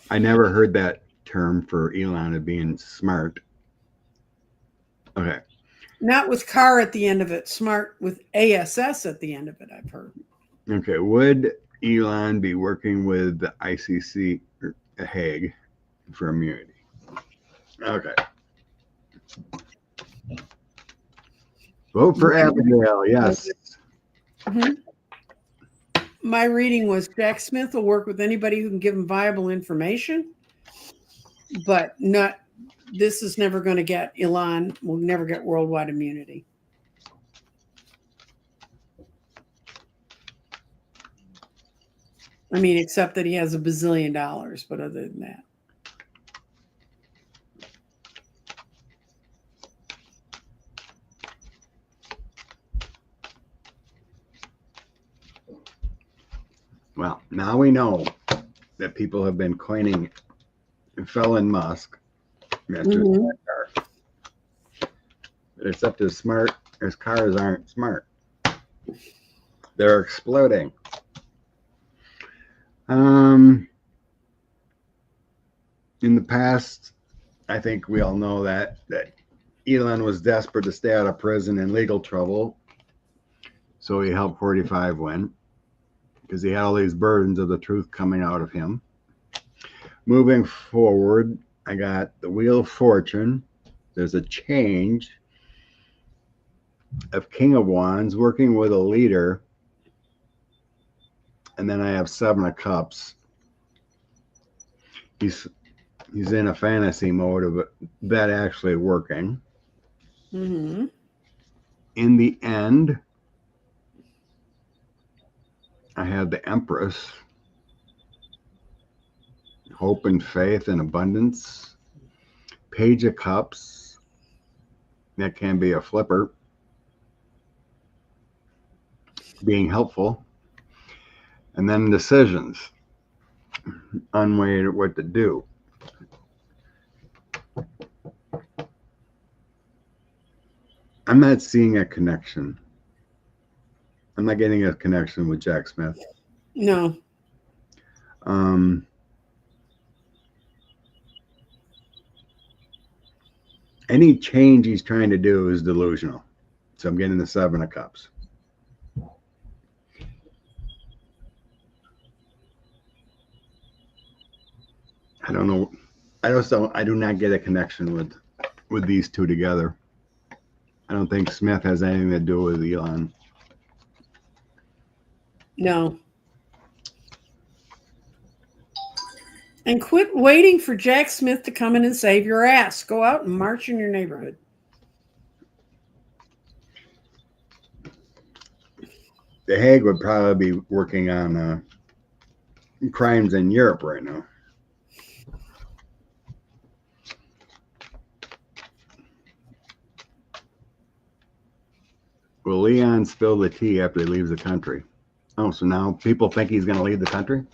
I never heard that term for Elon of being smart. Okay. Not with car at the end of it, smart with ASS at the end of it, I've heard. Okay. Would Elon be working with the ICC or Hague for immunity? Okay. Vote for Abigail. Yes. Mm-hmm. My reading was Jack Smith will work with anybody who can give him viable information, but not. This is never going to get Elon. Will never get worldwide immunity. I mean, except that he has $1 bazillion, but other than that. Well, now we know that people have been coining Felon Musk, Mr. Mhm. Smart Car. But except his cars aren't smart. They're exploding. In the past, I think we all know that Elon was desperate to stay out of prison and legal trouble, so he helped 45 win because he had all these burdens of the truth coming out of him. Moving forward, I got the Wheel of Fortune. There's a change of King of Wands working with a leader. And then I have 7 of Cups. He's in a fantasy mode of that actually working. Mm-hmm. In the end, I have the Empress. Hope and faith and abundance. Page of Cups. That can be a flipper. Being helpful. And then decisions. Unweighed what to do. I'm not seeing a connection. I'm not getting a connection with Jack Smith. No. Any change he's trying to do is delusional. So I'm getting the 7 of Cups. I don't know. I do not get a connection with these two together. I don't think Smith has anything to do with Elon. No. And quit waiting for Jack Smith to come in and save your ass. Go out and march in your neighborhood. The Hague would probably be working on crimes in Europe right now. Will Leon spill the tea after he leaves the country? Oh, so now people think he's going to leave the country?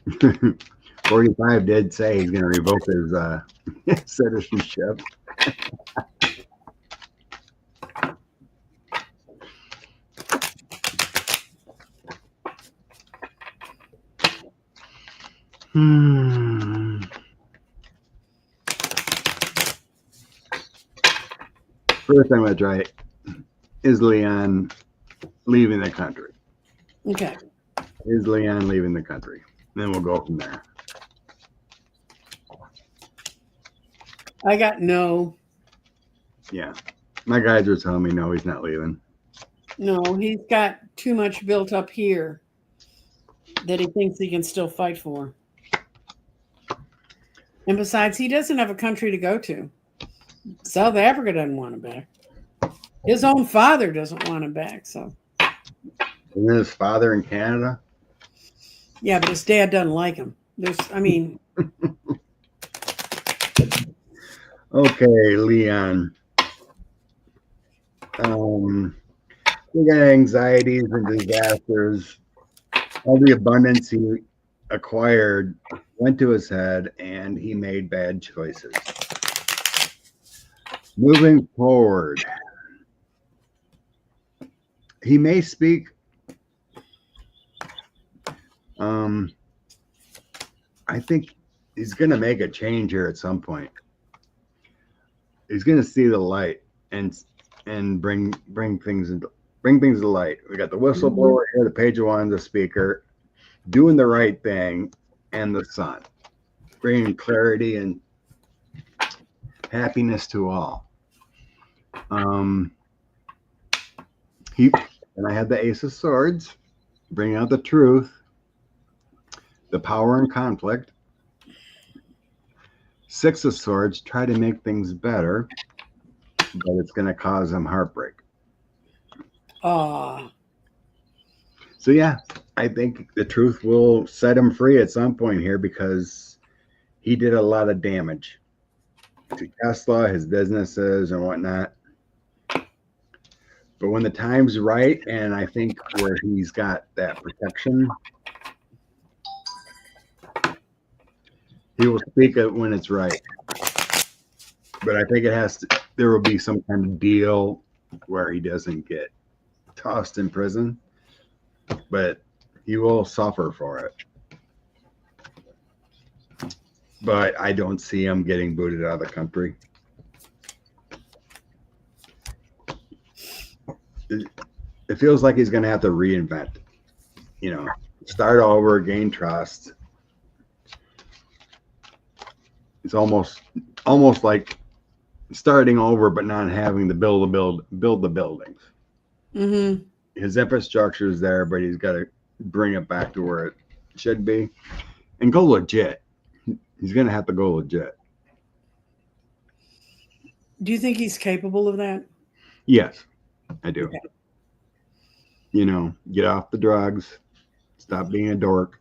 $45 did say he's going to revoke his citizenship. Hmm. First I'm going to try is Leon leaving the country? Okay. Is Leon leaving the country? Then we'll go from there. I got no. Yeah. My guys are telling me no, he's not leaving. No, he's got too much built up here that he thinks he can still fight for. And besides, he doesn't have a country to go to. South Africa doesn't want him back. His own father doesn't want him back. So, Isn't his father in Canada? yeah, but his dad doesn't like him. Okay, Leon. We got anxieties and disasters. All the abundance he acquired went to his head, and he made bad choices. Moving forward, he may speak. I think he's going to make a change here at some point. He's going to see the light and bring things to light. We got the whistleblower here, the page one, the speaker, doing the right thing, and the sun, bringing clarity and happiness to all. And I had the Ace of Swords, bring out the truth, the power and conflict. Six of Swords, try to make things better, but it's going to cause him heartbreak. So yeah, I think the truth will set him free at some point here, because he did a lot of damage to Tesla, his businesses, and whatnot. But when the time's right, and I think where he's got that protection, he will speak it when it's right. But I think there will be some kind of deal where he doesn't get tossed in prison, but he will suffer for it. But I don't see him getting booted out of the country. It feels like he's going to have to reinvent, start over, gain trust. It's almost like starting over, but not having to build the buildings. Mm-hmm. His infrastructure is there, but he's got to bring it back to where it should be and go legit. He's going to have to go legit. Do you think he's capable of that? Yes, I do. Okay. Get off the drugs, stop being a dork.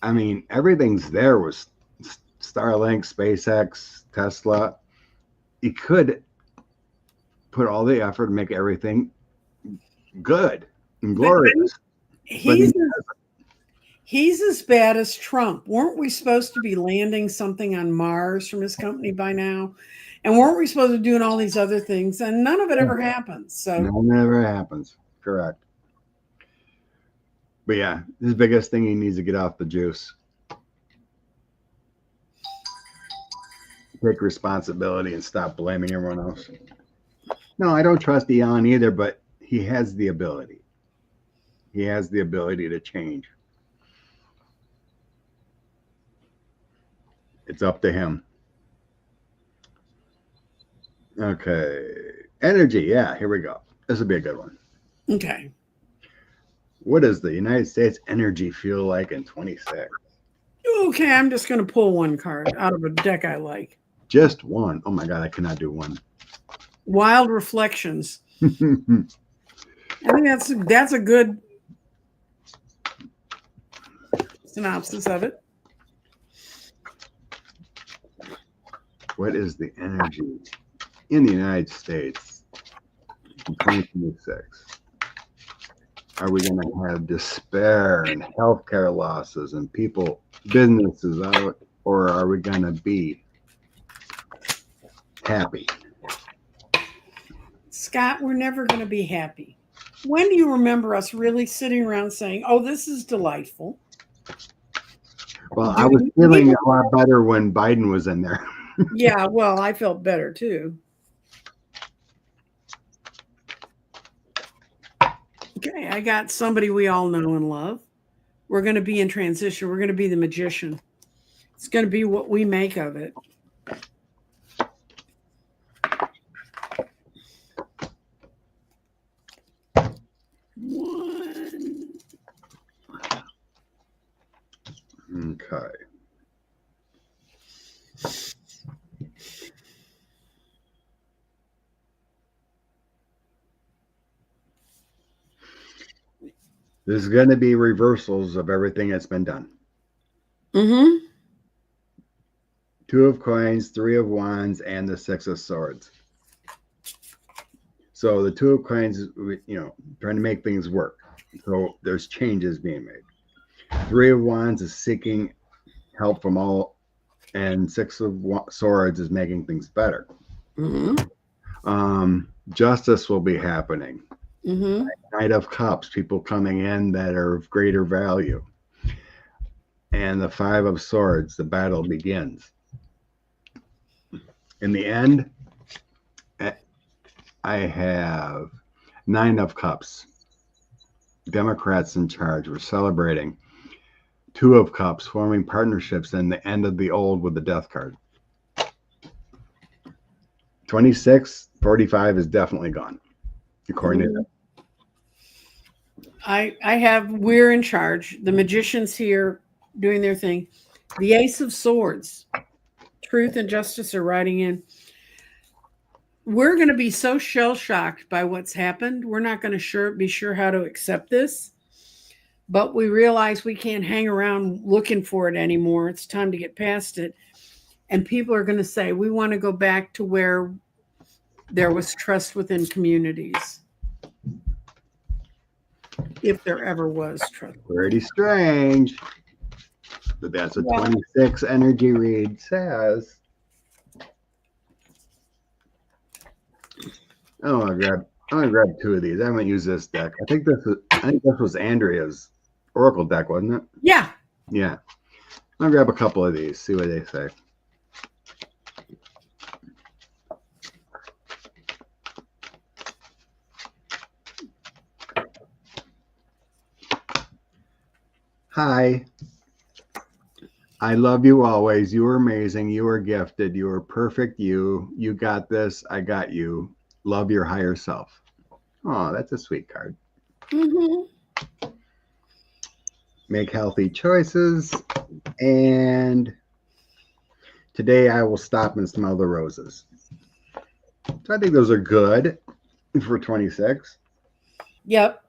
I mean, everything's there with Starlink, SpaceX, Tesla. He could put all the effort to make everything good and glorious. He's as bad as Trump. Weren't we supposed to be landing something on Mars from his company by now? And weren't we supposed to be doing all these other things? And none of it ever happens. So none ever happens. Correct. But yeah, his biggest thing, he needs to get off the juice. Take responsibility and stop blaming everyone else. No, I don't trust Elon either, but he has the ability. He has the ability to change. It's up to him. Okay. Energy. Yeah, here we go. This will be a good one. Okay. What does the United States energy feel like in 26? Okay, I'm just going to pull one card out of a deck I like. Just one. Oh my God, I cannot do one. Wild Reflections. I think that's a good synopsis of it. What is the energy in the United States in 2026? Are we going to have despair and healthcare losses and businesses out, or are we going to be happy. Scott, we're never going to be happy. When do you remember us really sitting around saying, oh, this is delightful? Well, I was feeling a lot better when Biden was in there. Yeah, well, I felt better too. Okay, I got somebody we all know and love. We're going to be in transition. We're going to be the magician. It's going to be what we make of it. One. Okay. There's going to be reversals of everything that's been done. Mm-hmm. 2 of coins, 3 of wands, and the 6 of swords. So the 2 of coins, trying to make things work. So there's changes being made. 3 of wands is seeking help from all, and 6 of swords is making things better. Mm-hmm. Justice will be happening. Mm-hmm. Knight of Cups, people coming in that are of greater value. And the 5 of Swords, the battle begins. In the end, I have 9 of Cups. Democrats in charge. We're celebrating. 2 of Cups, forming partnerships, and the end of the old with the Death card. 26, 45 is definitely gone, according to them. I have, we're in charge. The magician's here doing their thing. The Ace of Swords, truth and justice are riding in. We're going to be so shell-shocked by what's happened. We're not going to be sure how to accept this. But we realize we can't hang around looking for it anymore. It's time to get past it. And people are going to say, we want to go back to where there was trust within communities. If there ever was trust. Pretty strange. But that's what 26 energy read says. I'm gonna grab 2 of these. I haven't used this deck. I think this was Andrea's Oracle deck, wasn't it? Yeah. Yeah. I'm gonna grab a couple of these, see what they say. Hi. I love you always. You are amazing. You are gifted. You are perfect. You got this. I got you. Love your higher self. Oh, that's a sweet card. Mm-hmm. Make healthy choices. And today I will stop and smell the roses. So I think those are good for 26. Yep.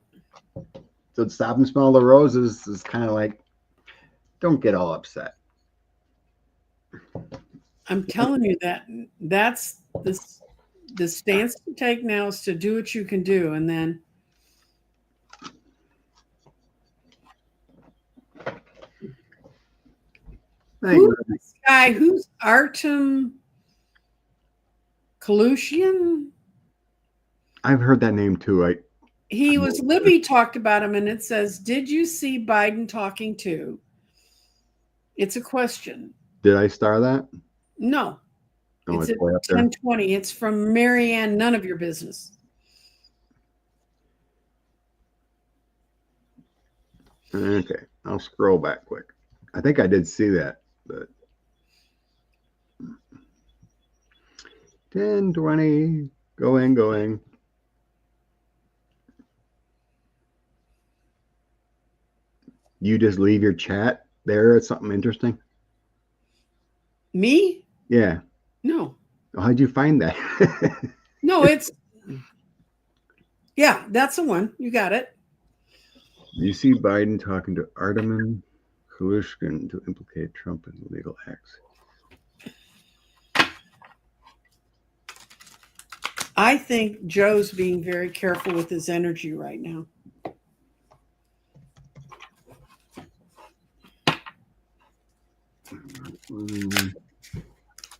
So stop and smell the roses is kind of like, don't get all upset. I'm telling you that's the stance to take now is to do what you can do, and then who's this guy? Who's Artem Kalushian? I've heard that name too. Libby talked about him, and it says, "Did you see Biden talking to?" It's a question. Did I star that? No. Oh, it's at 10:20. It's from Marianne. None of your business. Okay, I'll scroll back quick. I think I did see that, but 10:20, going. You just leave your chat there. It's something interesting. Me? Yeah. No. How'd you find that? No, yeah, that's the one. You got it. You see Biden talking to Artem Kalushkin to implicate Trump in illegal acts. I think Joe's being very careful with his energy right now.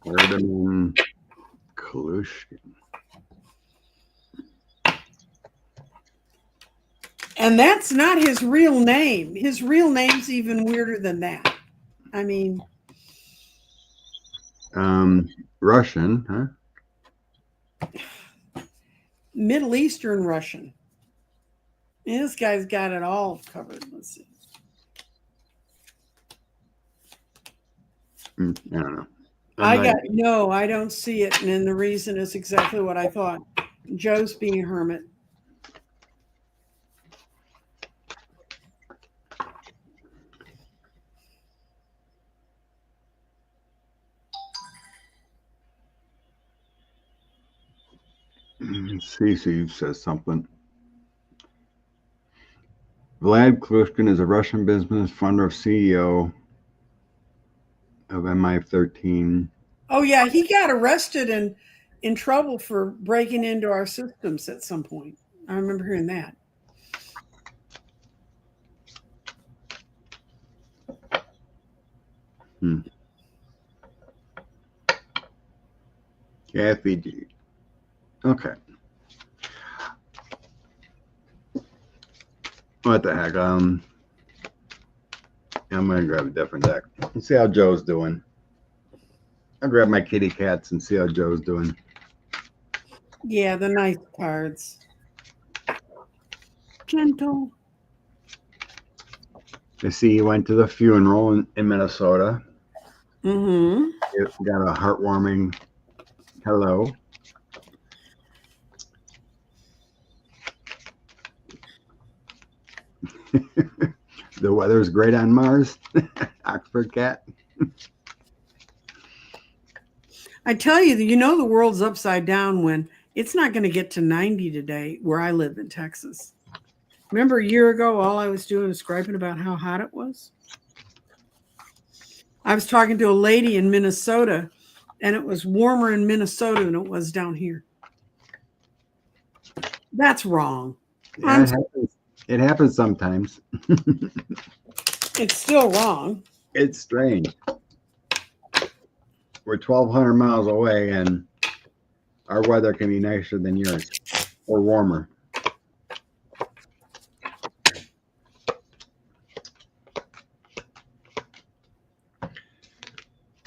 Artem Kalushkin. And that's not his real name. His real name's even weirder than that. I mean, Russian, huh? Middle Eastern Russian. And this guy's got it all covered. Let's see. I don't know. I don't see it. And then the reason is exactly what I thought. Joe's being a hermit. Cece says something. Vlad Klushkin is a Russian business founder of CEO of MI13. Oh yeah, he got arrested and in trouble for breaking into our systems at some point. I remember hearing that. Kathy G. Okay. What the heck? I'm gonna grab a different deck and see how Joe's doing. I'll grab my kitty cats and see how Joe's doing. Yeah, the nice cards. Gentle. I see you went to the funeral in Minnesota. Mm-hmm. You got a heartwarming hello. The weather's great on Mars. Oxford cat. I tell you, the world's upside down when it's not going to get to 90 today where I live in Texas. Remember a year ago, all I was doing was griping about how hot it was? I was talking to a lady in Minnesota, and it was warmer in Minnesota than it was down here. That's wrong. Yeah, it happens sometimes. It's still wrong. It's strange. We're 1,200 miles away, and our weather can be nicer than yours or warmer.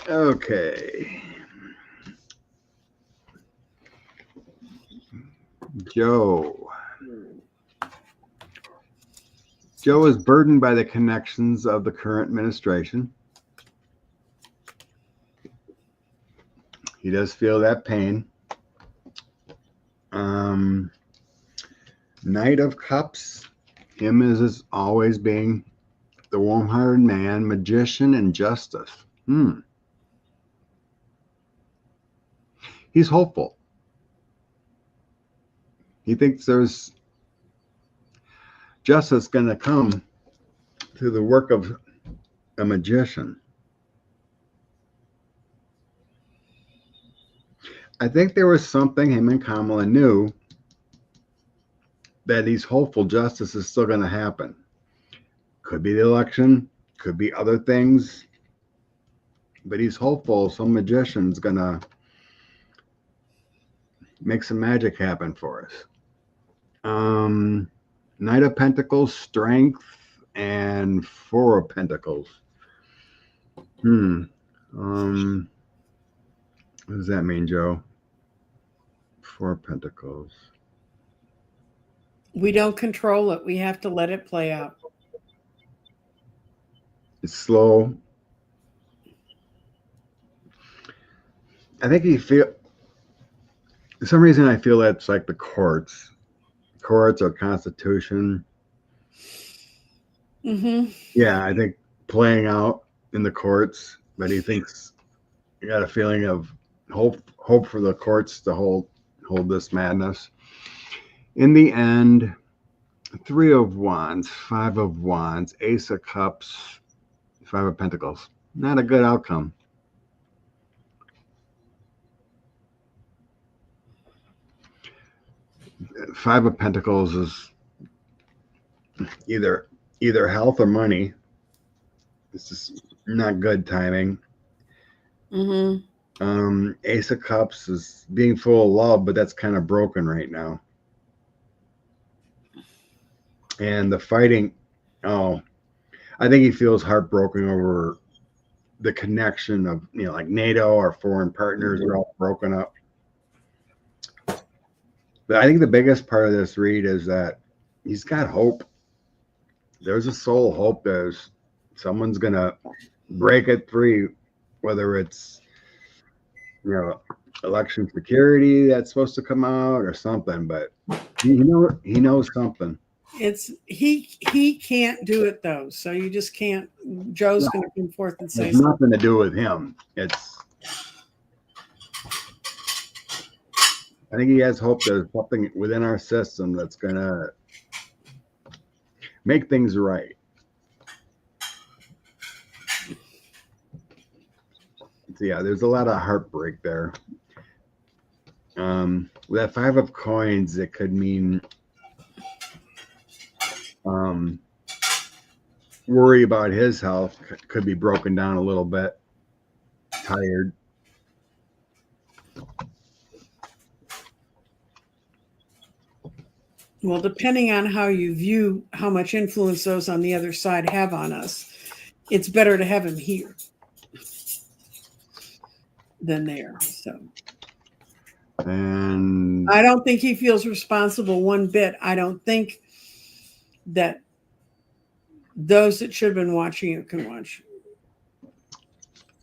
Okay. Joe. Joe is burdened by the connections of the current administration. He does feel that pain. Knight of Cups. Him is always being the warm-hearted man, magician, and justice. He's hopeful. He thinks there's justice going to come through the work of a magician. I think there was something him and Kamala knew that he's hopeful justice is still going to happen. Could be the election, could be other things, but he's hopeful some magician's going to make some magic happen for us. Knight of Pentacles, Strength, and Four of Pentacles. What does that mean, Joe? Four of Pentacles. We don't control it. We have to let it play out. It's slow. I think for some reason I feel that's like the courts or Constitution. Mm-hmm. Yeah, I think playing out in the courts, but he thinks you got a feeling of hope for the courts to hold this madness. In the end, Three of Wands, Five of Wands, Ace of Cups, Five of Pentacles. Not a good outcome. Five of Pentacles is either health or money. This is not good timing. Mm-hmm. Ace of Cups is being full of love, but that's kind of broken right now. And the fighting, oh, I think he feels heartbroken over the connection of, like NATO, our foreign partners are all broken up. But I think the biggest part of this read is that he's got hope. There's a soul hope. There's someone's gonna break it free, whether it's election security that's supposed to come out or something. But he knows something. It's he can't do it though, so you just can't. Joe's No, going to come forth and it say has nothing to do with him. I think he has hope there's something within our system that's gonna make things right. So yeah, there's a lot of heartbreak there. With that 5 of coins, it could mean worry about his health, could be broken down a little bit, tired. Well, depending on how you view how much influence those on the other side have on us, it's better to have him here than there. So, And I don't think he feels responsible one bit. I don't think that those that should have been watching it can watch.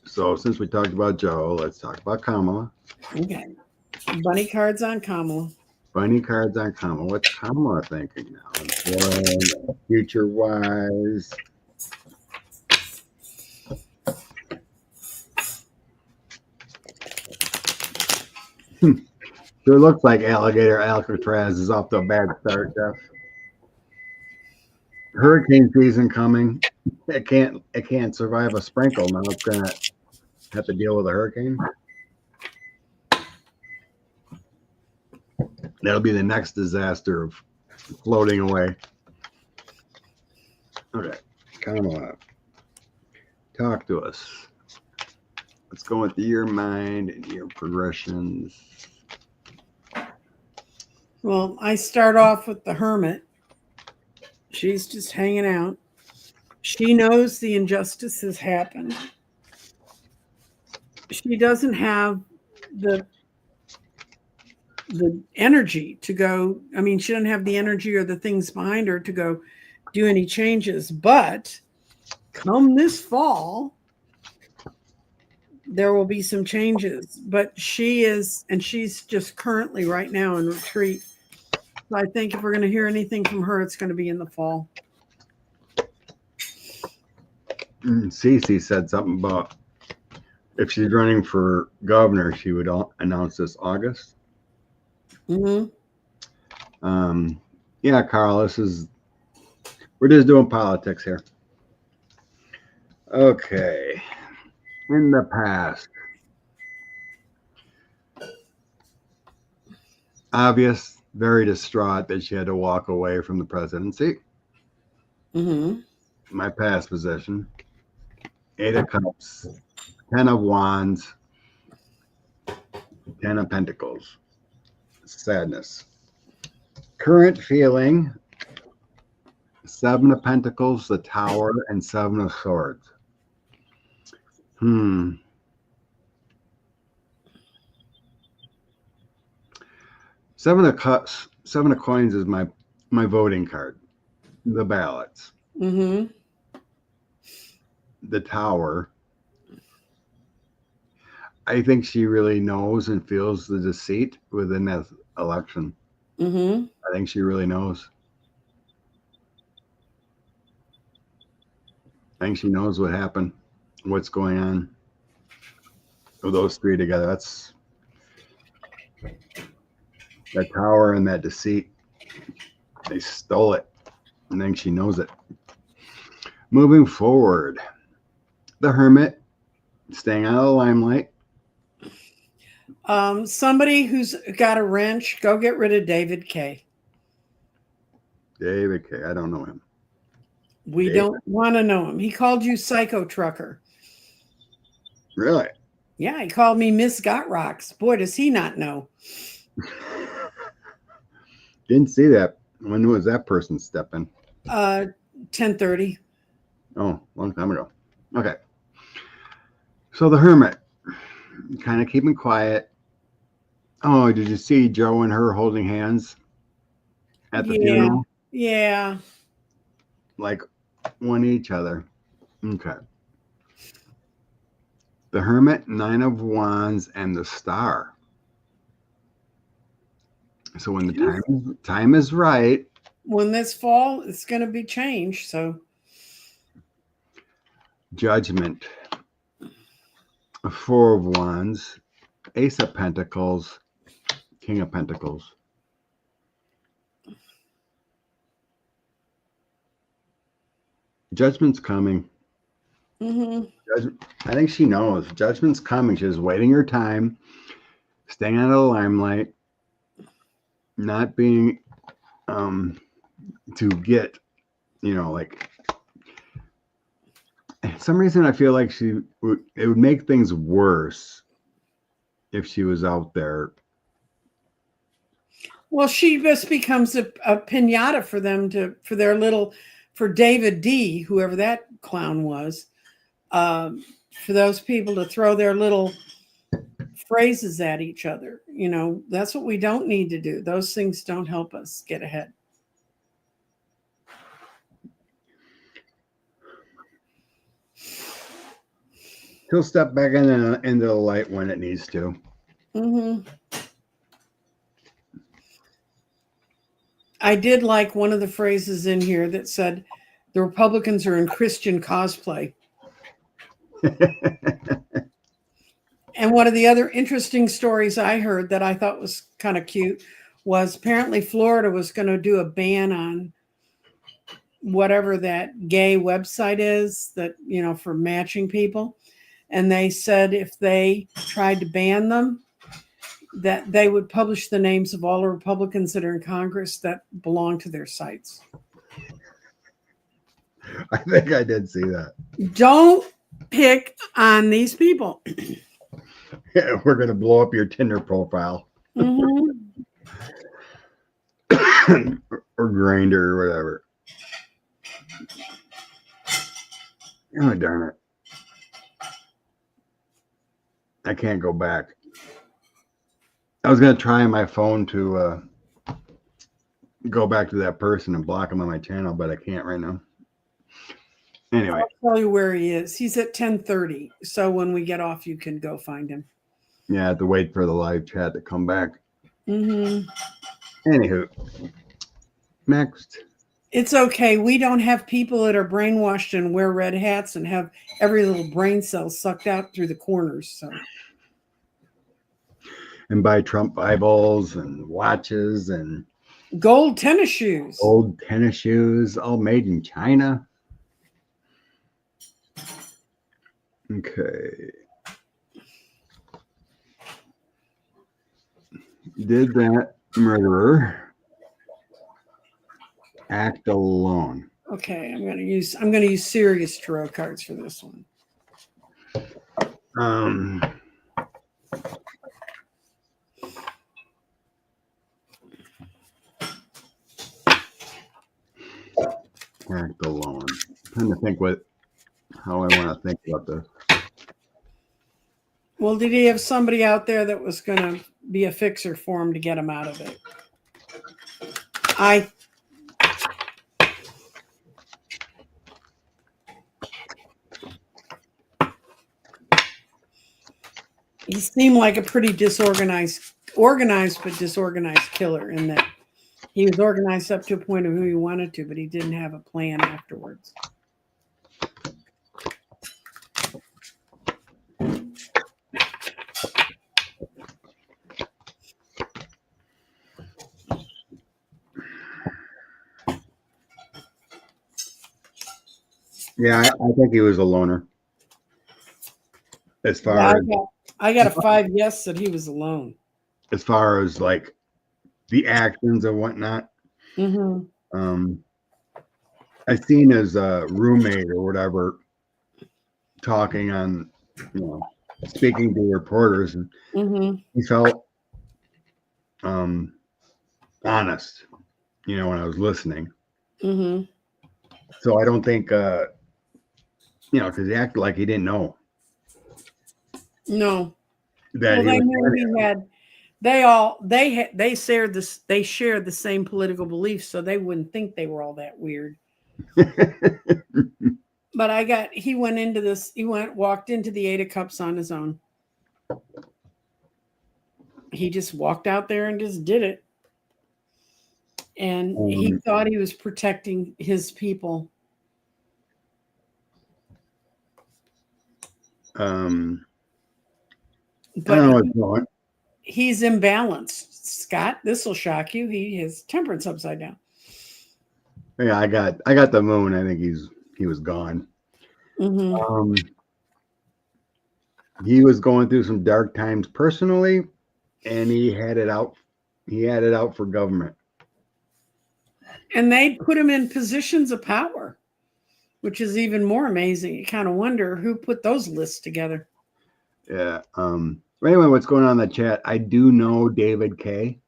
So since we talked about Joe, let's talk about Kamala. Okay. Bunny cards on Kamala. Bunny cards on Kamala. What's Kamala thinking now? Future wise. Sure looks like Alligator Alcatraz is off to a bad start, Jeff. Hurricane season coming. It can't survive a sprinkle. Now it's gonna have to deal with a hurricane. That'll be the next disaster of floating away. Okay, Kamala, talk to us. Let's go with your mind and your progressions. Well, I start off with the Hermit. She's just hanging out. She knows the injustice has happened. She doesn't have the energy to go. I mean, she doesn't have the energy or the things behind her to go do any changes. But come this fall, there will be some changes. But she's just currently right now in retreat. So I think if we're going to hear anything from her, it's going to be in the fall. Cece said something about if she's running for governor, she would announce this August. Mm-hmm. Yeah, Carl, we're just doing politics here. Okay. In the past, obvious, very distraught that she had to walk away from the presidency. Mm-hmm. My past position, 8 of Cups, 10 of Wands, 10 of Pentacles. Sadness. Current feeling, 7 of Pentacles, the Tower, and 7 of Swords. 7 of Cups, 7 of Coins is my voting card. The ballots. Mm-hmm. The Tower. I think she really knows and feels the deceit within that election. Mm-hmm. I think she really knows. I think she knows what happened, what's going on with those three together. That's that Tower and that deceit. They stole it. I think she knows it. Moving forward, the Hermit, staying out of the limelight. Somebody who's got a wrench, go get rid of David K. David K. I don't know him. We don't want to know him. He called you psycho trucker. Really? Yeah, he called me Miss Got Rocks. Boy, does he not know. Didn't see that. When was that person stepping? 10:30. Oh, long time ago. Okay. So the hermit, kind of keeping quiet. Oh, did you see Joe and her holding hands at the Yeah, funeral? yeah. Like one each other. Okay. The hermit, nine of wands, and the star. So when the time is right, When this fall, it's going to be changed. So, judgment, four of wands, ace of pentacles, king of pentacles. Judgment's coming. mhm. I think she knows. Judgment's coming. She's waiting her time, staying out of the limelight, not being to get, like some reason I feel like it would make things worse if she was out there. Well, she just becomes a pinata for them for their little, for David D, whoever that clown was, for those people to throw their little phrases at each other. That's what we don't need to do. Those things don't help us get ahead. She'll step back into the light when it needs to. Mm-hmm. I did like one of the phrases in here that said, the Republicans are in Christian cosplay. And one of the other interesting stories I heard that I thought was kind of cute was apparently Florida was going to do a ban on whatever that gay website is that, for matching people. And they said if they tried to ban them, that they would publish the names of all the Republicans that are in Congress that belong to their sites. I think I did see that. Don't pick on these people. We're going to blow up your Tinder profile. Mm-hmm. Or Grinder or whatever. Oh, darn it. I can't go back. I was going to try my phone to go back to that person and block him on my channel, but I can't right now. Anyway. I'll tell you where he is. He's at 10:30. So when we get off, you can go find him. Yeah, I have to wait for the live chat to come back. Mm-hmm. Anywho, next. It's okay. We don't have people that are brainwashed and wear red hats and have every little brain cell sucked out through the corners. So. And buy Trump Bibles and watches and gold tennis shoes. Old tennis shoes, all made in China. Okay. Did that murderer act alone? Okay, I'm gonna use serious tarot cards for this one. Act alone. I'm trying to think how I want to think about this. Well, did he have somebody out there that was going to be a fixer for him to get him out of it? He seemed like a pretty organized but disorganized killer in that he was organized up to a point of who he wanted to, but he didn't have a plan afterwards. Yeah, I think he was a loner. As far as I got a 5 yes that he was alone. As far as like the actions and whatnot. Mm-hmm. I seen his roommate or whatever talking on, speaking to reporters, and Mm-hmm. he felt honest, when I was listening. Mm-hmm. So I don't think, because he acted like he didn't know No. that Well, he they was knew he had. They shared this. They shared the same political beliefs, so they wouldn't think they were all that weird. But he went into this. Walked into the Eight of Cups on his own. He just walked out there and just did it. And he um, thought he was protecting his people. I But don't know what's going. he's imbalanced. Scott, this will shock you. His temperance upside down. Yeah, I got the moon. I think he was gone. Mm-hmm. He was going through some dark times personally, and he had it out. He had it out for government. And they put him in positions of power, which is even more amazing. You kind of wonder who put those lists together. Yeah. Anyway, what's going on in the chat? I do know David K.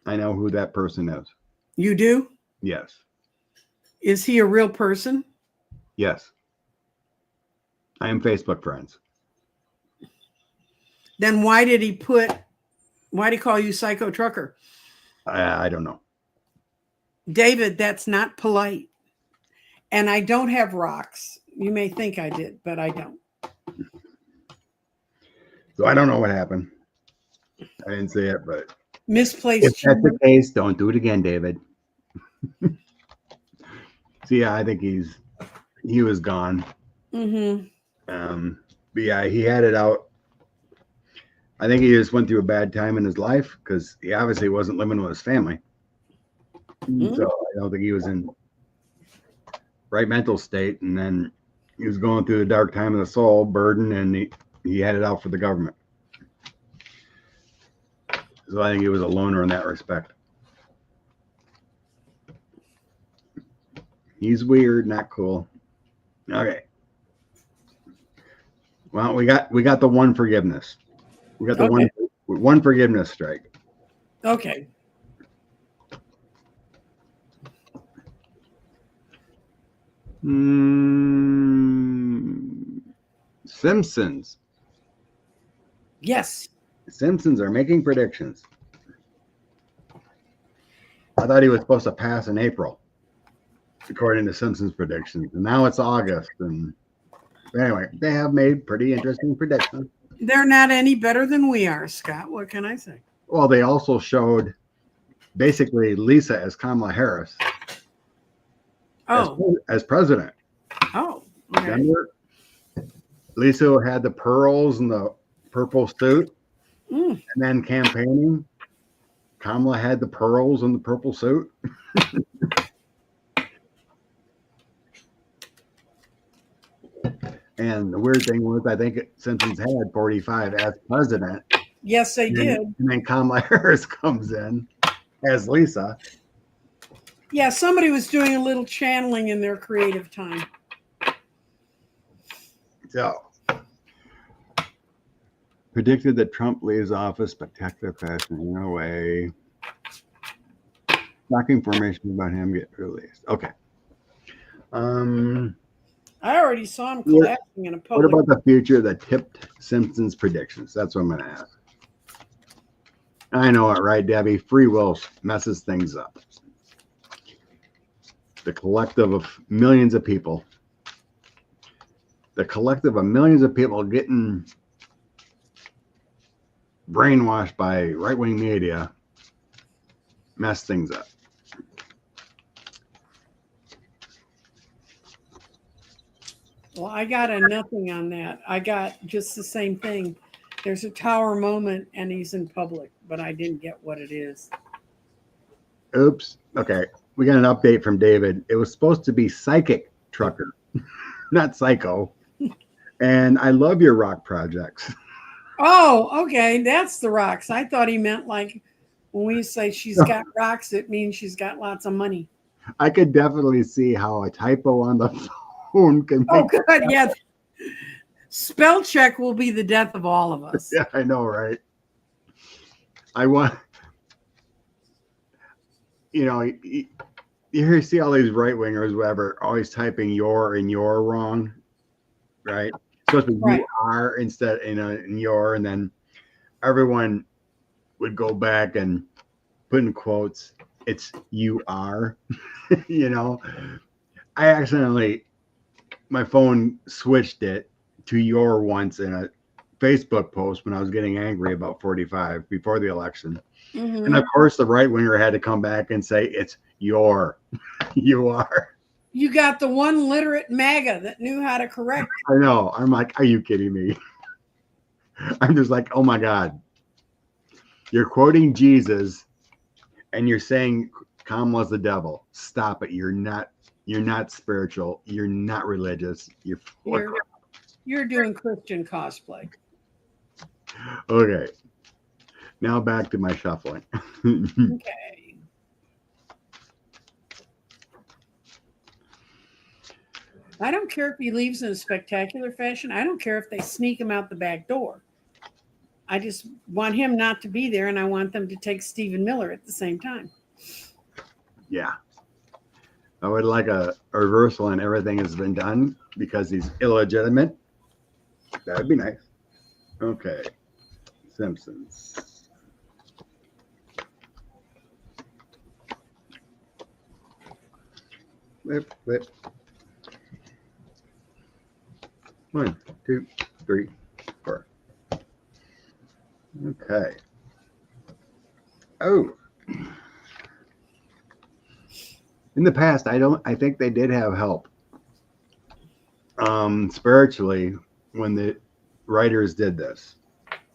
I know who that person is. You do? Yes. Is he a real person? Yes. I am Facebook friends. Then why did he call you Psycho Trucker? I don't know. David, that's not polite. And I don't have rocks. You may think I did, but I don't. So I don't know what happened. I didn't see it, but Misplaced if that's humor. the case, don't do it again, David. So yeah, I think he was gone. Mm-hmm. But yeah, he had it out. I think he just went through a bad time in his life because he obviously wasn't living with his family. Mm-hmm. So I don't think he was in right mental state. And then he was going through the dark time of the soul, burden, and he had it out for the government. So I think he was a loner in that respect. He's weird, not cool. Okay. Well, we got the one forgiveness. We got the one forgiveness strike. Okay. Simpsons. Yes. Simpsons are making predictions. I thought he was supposed to pass in April, according to Simpsons predictions, and now it's August. And anyway, they have made pretty interesting predictions. They're not any better than we are, Scott. What can I say? Well, they also showed basically Lisa as Kamala Harris as president. Oh, okay. Remember? Lisa had the pearls and the purple suit, and then campaigning. Kamala had the pearls and the purple suit. And the weird thing was, I think Simpsons had 45 as president. Yes, they did. And then Kamala Harris comes in as Lisa. Yeah, somebody was doing a little channeling in their creative time. So, predicted that Trump leaves office, spectacular fashion in a way. Shocking information about him get released. Okay. I already saw him collapsing in a public. What about the future that tipped Simpsons predictions? That's what I'm going to ask. I know it, right, Debbie? Free will messes things up. The collective of millions of people. The collective of millions of people getting brainwashed by right-wing media mess things up. Well, I got a nothing on that. I got just the same thing. There's a tower moment and he's in public, but I didn't get what it is. Oops. Okay. We got an update from David. It was supposed to be Psychic Trucker, not Psycho. And I love your rock projects. Oh, okay. That's the rocks. I thought he meant like when we say she's got rocks, it means she's got lots of money. I could definitely see how a typo on the phone can make. Oh, good. Yeah. Spell check will be the death of all of us. Yeah, I know, right? I want, you see all these right wingers, whatever, always typing your and your wrong, right? So it's Right. you are instead, in your, and then everyone would go back and put in quotes, it's you are, I accidentally, my phone switched it to your once in a Facebook post when I was getting angry about 45 before the election. Mm-hmm. And of course, the right winger had to come back and say, it's your, you are. You got the one literate MAGA that knew how to correct. I know. I'm like, are you kidding me? I'm just like, oh my God. You're quoting Jesus and you're saying Kamala's the devil. Stop it. You're not spiritual. You're not religious. You're doing Christian cosplay. Okay. Now back to my shuffling. Okay. I don't care if he leaves in a spectacular fashion. I don't care if they sneak him out the back door. I just want him not to be there, and I want them to take Stephen Miller at the same time. Yeah. I would like a reversal and everything has been done because he's illegitimate. That would be nice. Okay. Simpsons. Flip, flip. 1, 2, 3, 4. Okay. Oh. In the past, I think they did have help. Spiritually when the writers did this.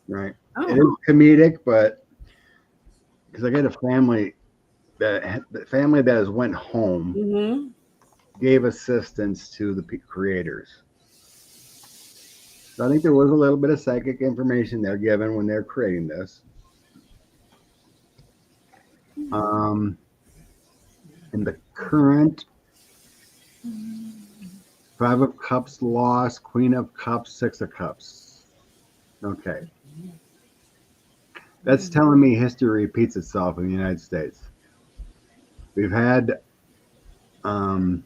Right. Oh. It is comedic, but because I get a family that has went home Mm-hmm. gave assistance to the creators. So I think there was a little bit of psychic information they're given when they're creating this. In the current 5 of Cups lost, Queen of Cups, 6 of Cups. Okay. That's telling me history repeats itself in the United States. We've had, so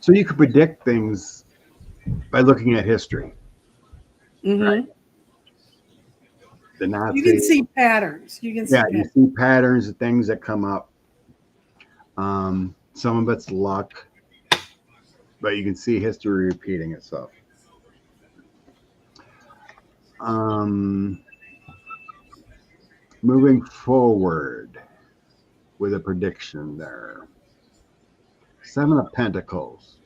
you could predict things by looking at history. Mm-hmm. Right? The Nazis. You can see patterns. You see patterns of things that come up. Some of it's luck, but you can see history repeating itself. Moving forward with a prediction there. 7 of Pentacles.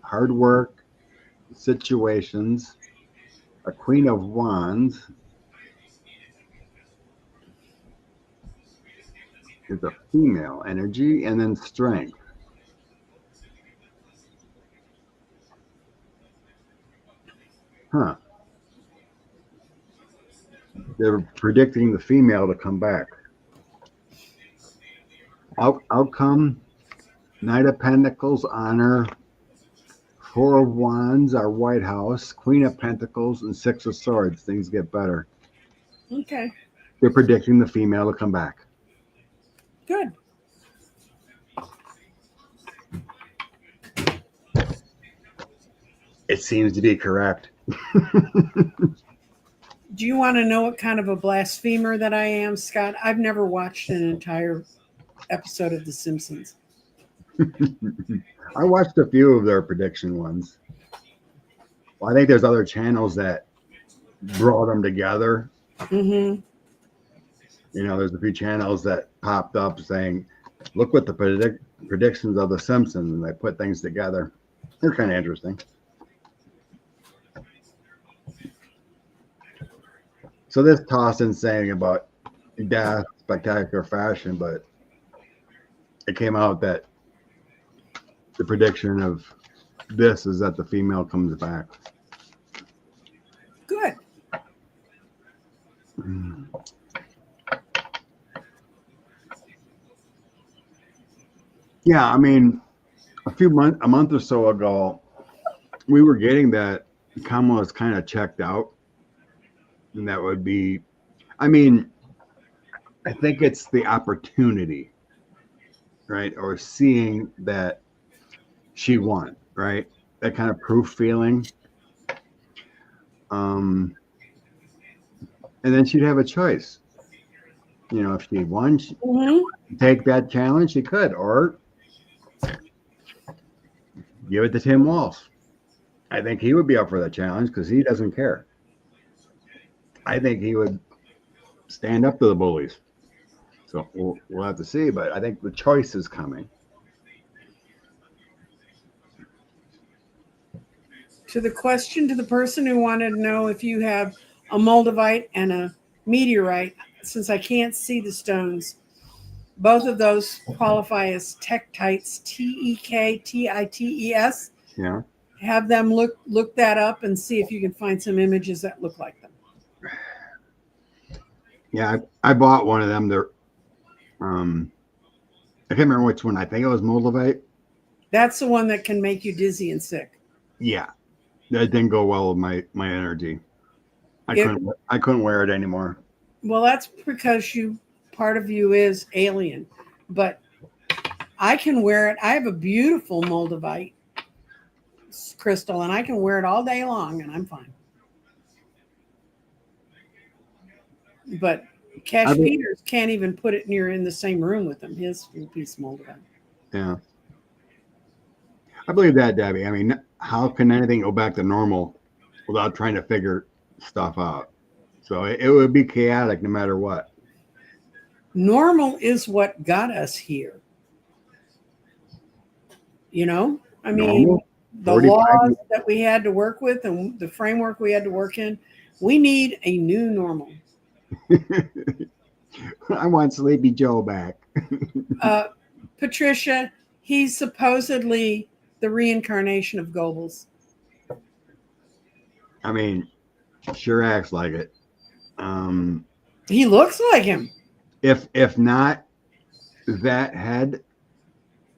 Hard work, situations, a Queen of Wands. Is a female energy, and then strength. Huh. They're predicting the female to come back. Outcome, Knight of Pentacles, honor, 4 of Wands, our White House, Queen of Pentacles, and 6 of Swords. Things get better. Okay. They're predicting the female to come back. Good. It seems to be correct. Do you want to know what kind of a blasphemer that I am, Scott? I've never watched an entire episode of The Simpsons. I watched a few of their prediction ones. Well, I think there's other channels that brought them together. Mm-hmm. There's a few channels that popped up saying, look what the predictions of The Simpsons, and they put things together. They're kind of interesting. So this toss in saying about death, spectacular fashion, but it came out that the prediction of this is that the female comes back. Good. Yeah, I mean, a month or so ago, we were getting that Kamala is kind of checked out, and that would be, I mean, I think it's the opportunity, right? Or seeing that she won, right? That kind of proof feeling. Um, and then she'd have a choice. You know, if she won, she take that challenge, she could, or give it to Tim Walsh. I think he would be up for that challenge because he doesn't care. I think he would stand up to the bullies. So we'll have to see, but I think the choice is coming. To the question to the person who wanted to know if you have a moldavite and a meteorite, since I can't see the stones, both of those qualify as tektites, Tektites. Yeah. Have them look that up and see if you can find some images that look like them. Yeah, I bought one of them. They're, I can't remember which one. I think it was moldavite. That's the one that can make you dizzy and sick. Yeah, that didn't go well with my energy. I couldn't wear it anymore. Well, that's because part of you is alien, but I can wear it. I have a beautiful moldavite crystal, and I can wear it all day long, and I'm fine. But Cash Peters can't even put it in the same room with him. His piece moldavite. Yeah, I believe that, Debbie. I mean, how can anything go back to normal without trying to figure stuff out? So it would be chaotic no matter what. Normal is what got us here. You know, I mean, the laws that we had to work with and the framework we had to work in, we need a new normal. I want Sleepy Joe back. Patricia, he's supposedly the reincarnation of Goebbels. I mean, sure acts like it. He looks like him. If not that head,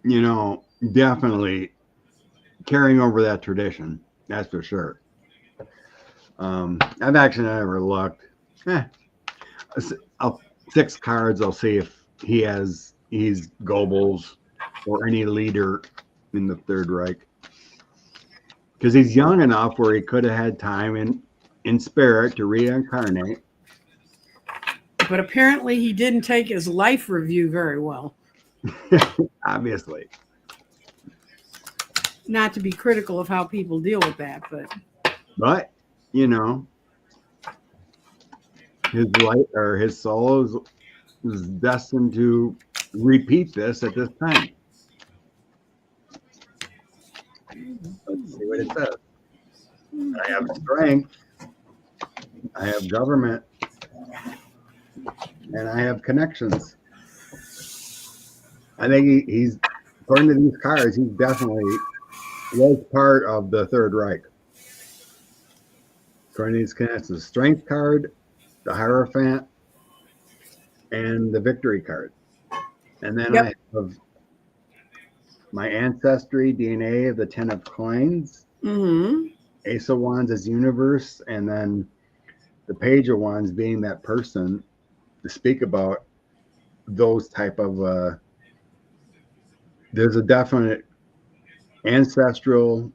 you know, definitely carrying over that tradition. That's for sure. I've actually never looked. 6 cards. I'll see if he's Goebbels or any leader in the Third Reich, because he's young enough where he could have had time in spirit to reincarnate. But apparently he didn't take his life review very well. Obviously. Not to be critical of how people deal with that, but you know, his life or his soul is destined to repeat this at this time. Let's see what it says. I have strength, I have government, and I have connections. I think he's, according to these cards, he definitely was part of the Third Reich. According to these connections, strength card, the Hierophant, and the victory card. And then I have my ancestry DNA of the 10 of coins, Ace of Wands as universe, and then the Page of Wands being that person to speak about those type of there's a definite ancestral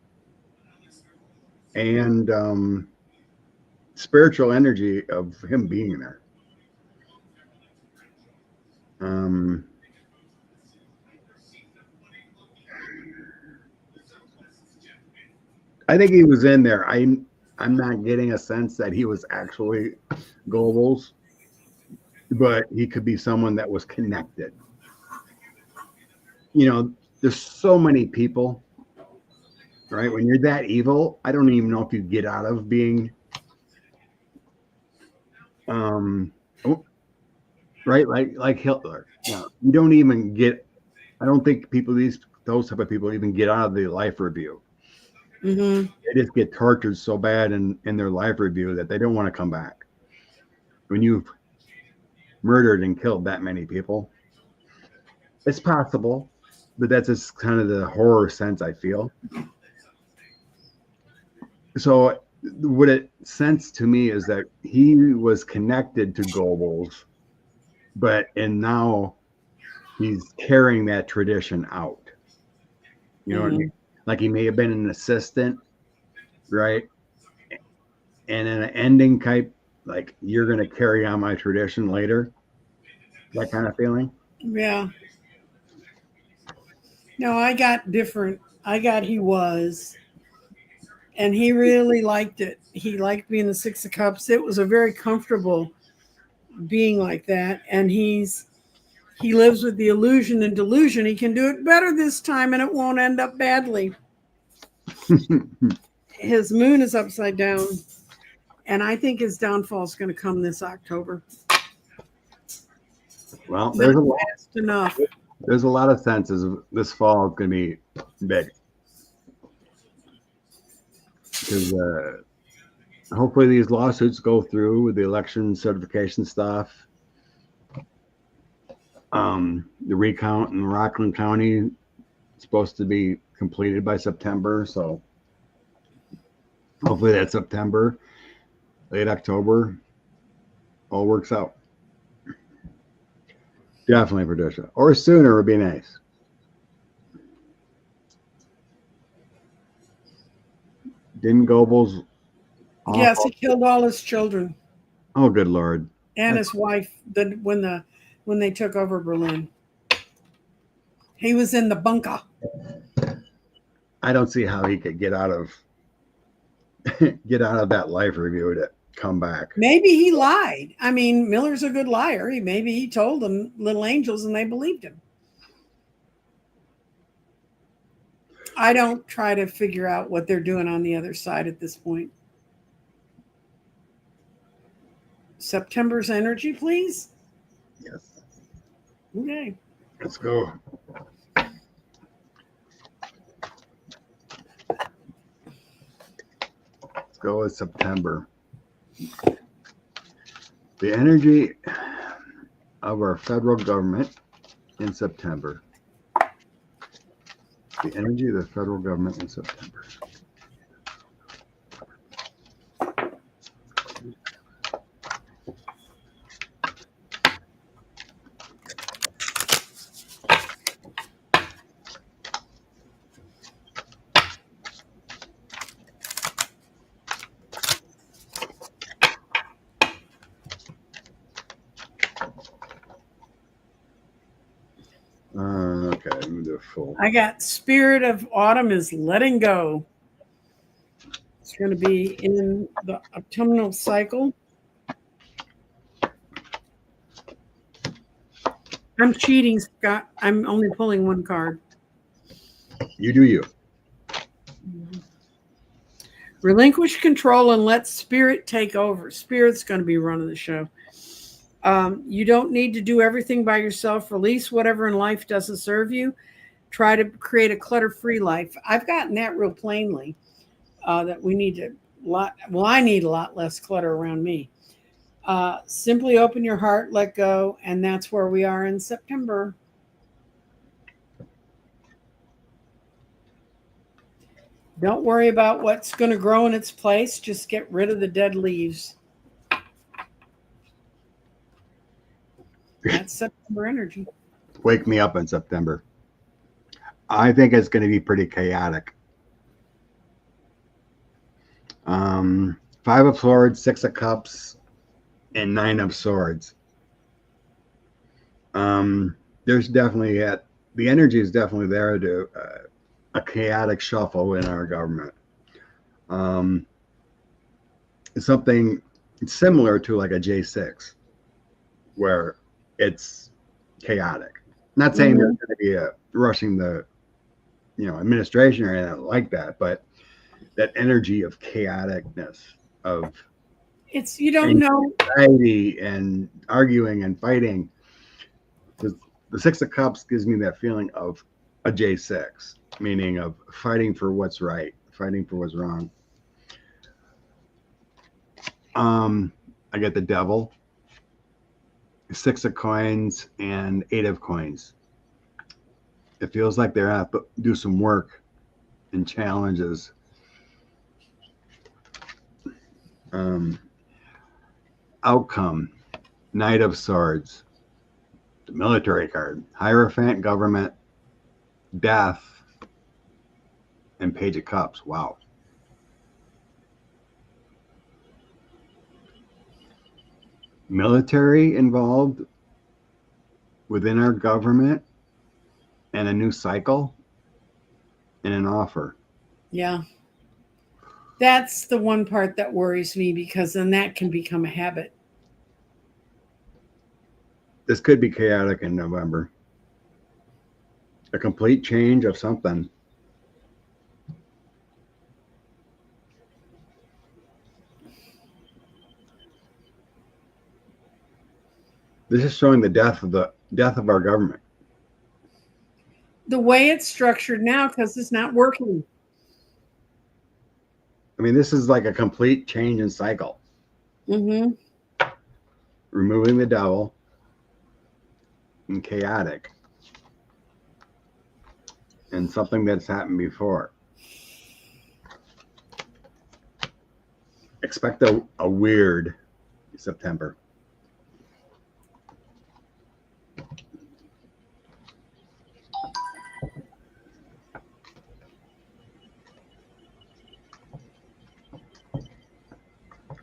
and spiritual energy of him being there. I think he was in there. I'm not getting a sense that he was actually Goebbels, but he could be someone that was connected. You know, there's so many people, right? When you're that evil, I don't even know if you get out of being right, like Hitler. You don't even get, I don't think those type of people even get out of the life review. They just get tortured so bad in their life review that they don't want to come back. When you've murdered and killed that many people, it's possible, but that's just kind of the horror sense I feel. So what it sense to me is that he was connected to Goebbels, and now he's carrying that tradition out. You know what I Yeah. mean? Like he may have been an assistant, right? And in an ending type, like you're going to carry on my tradition later, that kind of feeling. Yeah. No, I got different. I got he was, and he really liked it. He liked being the Six of Cups. It was a very comfortable being like that. And he lives with the illusion and delusion. He can do it better this time and it won't end up badly. His moon is upside down, and I think his downfall is going to come this October. Well, Not fast enough. there's a lot of senses this fall is going to be big because hopefully these lawsuits go through with the election certification stuff. The recount in Rockland County is supposed to be completed by September, so hopefully that September, late October, all works out. Definitely, Patricia, or sooner would be nice. Didn't Goebbels? Yes, he killed all his children Oh, good Lord! and his wife when they took over Berlin. He was in the bunker. I don't see how he could get out of that life review to come back. Maybe he lied. I mean, Miller's a good liar. Maybe he told them little angels and they believed him. I don't try to figure out what they're doing on the other side at this point. September's energy, please. Yes. Okay. Let's go. Let's go with September. The energy of our federal government in September. The energy of the federal government in September. Okay, let me do a full. I got spirit of autumn is letting go. It's going to be in the autumnal cycle. I'm cheating, Scott. I'm only pulling one card. You do you. Relinquish control and let spirit take over. Spirit's going to be running the show. You don't need to do everything by yourself. Release whatever in life doesn't serve you. Try to create a clutter-free life. I've gotten that real plainly, that we need I need a lot less clutter around me. Simply open your heart, let go, and that's where we are in September. Don't worry about what's going to grow in its place. Just get rid of the dead leaves. That's September energy. Wake me up in September. I think it's going to be pretty chaotic. 5 of Swords, 6 of Cups, and 9 of Swords. There's definitely the energy is definitely there to a chaotic shuffle in our government. Something similar to like a J6, where it's chaotic. Not saying there's going to be a rushing the administration or anything like that, but that energy of chaoticness, of it's you don't know anxiety and arguing and fighting. Because the 6 of Cups gives me that feeling of a J6, meaning of fighting for what's right, fighting for what's wrong. I get the Devil, 6 of Coins, and 8 of Coins. It feels like they have to do some work and challenges Um, Outcome, Knight of Swords, the military card, Hierophant, government, death, and Page of Cups. Wow. Military involved within our government and a new cycle and an offer. Yeah. That's the one part that worries me because then that can become a habit. This could be chaotic in November. A complete change of something. This is showing the death of our government. The way it's structured now, because it's not working. I mean, this is like a complete change in cycle. Mm-hmm. Removing the devil and chaotic. And something that's happened before. Expect a weird September.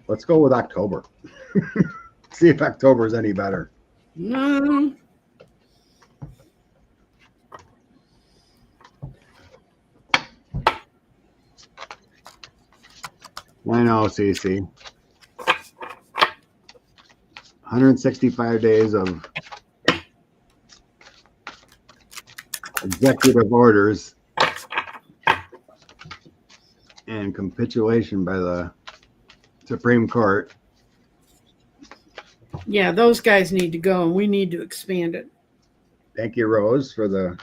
Let's go with October. See if October is any better. No. I know, Cece. 165 days of executive orders and capitulation by the Supreme Court. Yeah, those guys need to go, and we need to expand it. Thank you, Rose, for the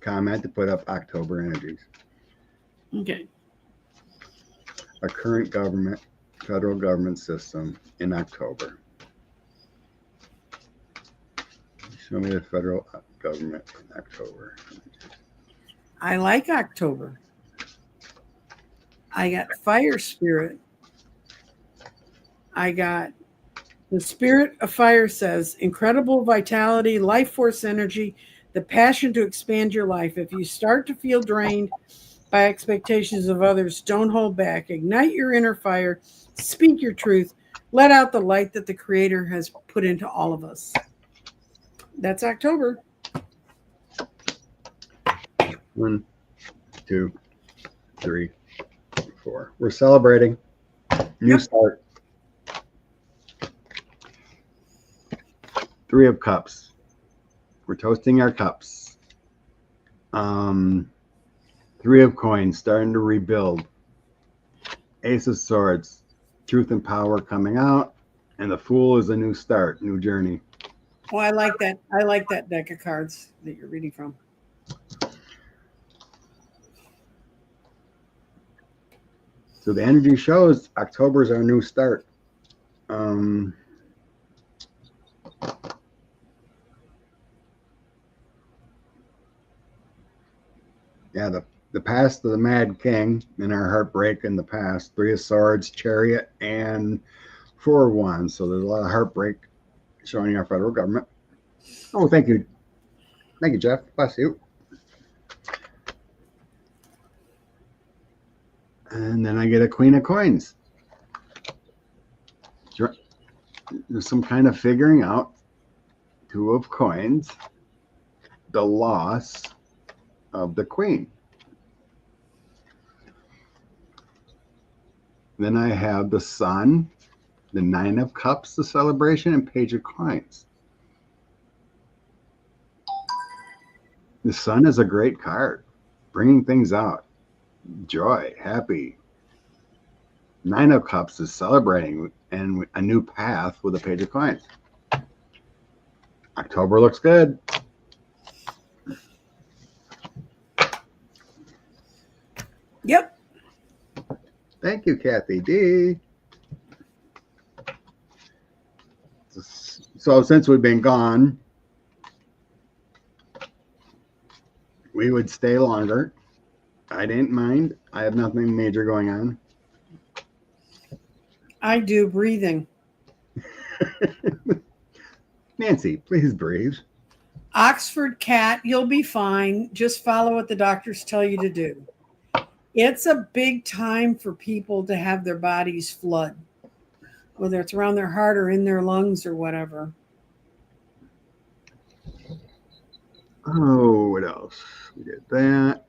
comment to put up October energies. Okay. Our current government, federal government system in October. Show me the federal government in October. I like October. I got fire spirit. I got the spirit of fire says incredible vitality, life force energy, the passion to expand your life. If you start to feel drained by expectations of others, don't hold back. Ignite your inner fire. Speak your truth. Let out the light that the Creator has put into all of us. That's October. 1, 2, 3, 4. We're celebrating. New start. 3 of Cups. We're toasting our cups. 3 of Coins, starting to rebuild. Ace of Swords, truth and power coming out. And the Fool is a new start, new journey. Oh, I like that. I like that deck of cards that you're reading from. So the energy shows October is our new start. Yeah, the past of the Mad King and our heartbreak in the past. 3 of Swords, Chariot, and 4 of Wands. So there's a lot of heartbreak showing our federal government. Oh, thank you. Thank you, Jeff. Bless you. And then I get a Queen of Coins. There's some kind of figuring out. 2 of Coins. The loss of the Queen. Then I have the Sun, the 9 of Cups, the celebration, and Page of Coins. The Sun is a great card, bringing things out. Joy, happy. 9 of Cups is celebrating and a new path with a Page of Coins. October looks good. Yep. Thank you, Kathy D. So since we've been gone, we would stay longer. I didn't mind. I have nothing major going on. I do breathing. Nancy, please breathe. Oxford cat, you'll be fine. Just follow what the doctors tell you to do. It's a big time for people to have their bodies flood, whether it's around their heart or in their lungs or whatever. Oh, what else? We did that.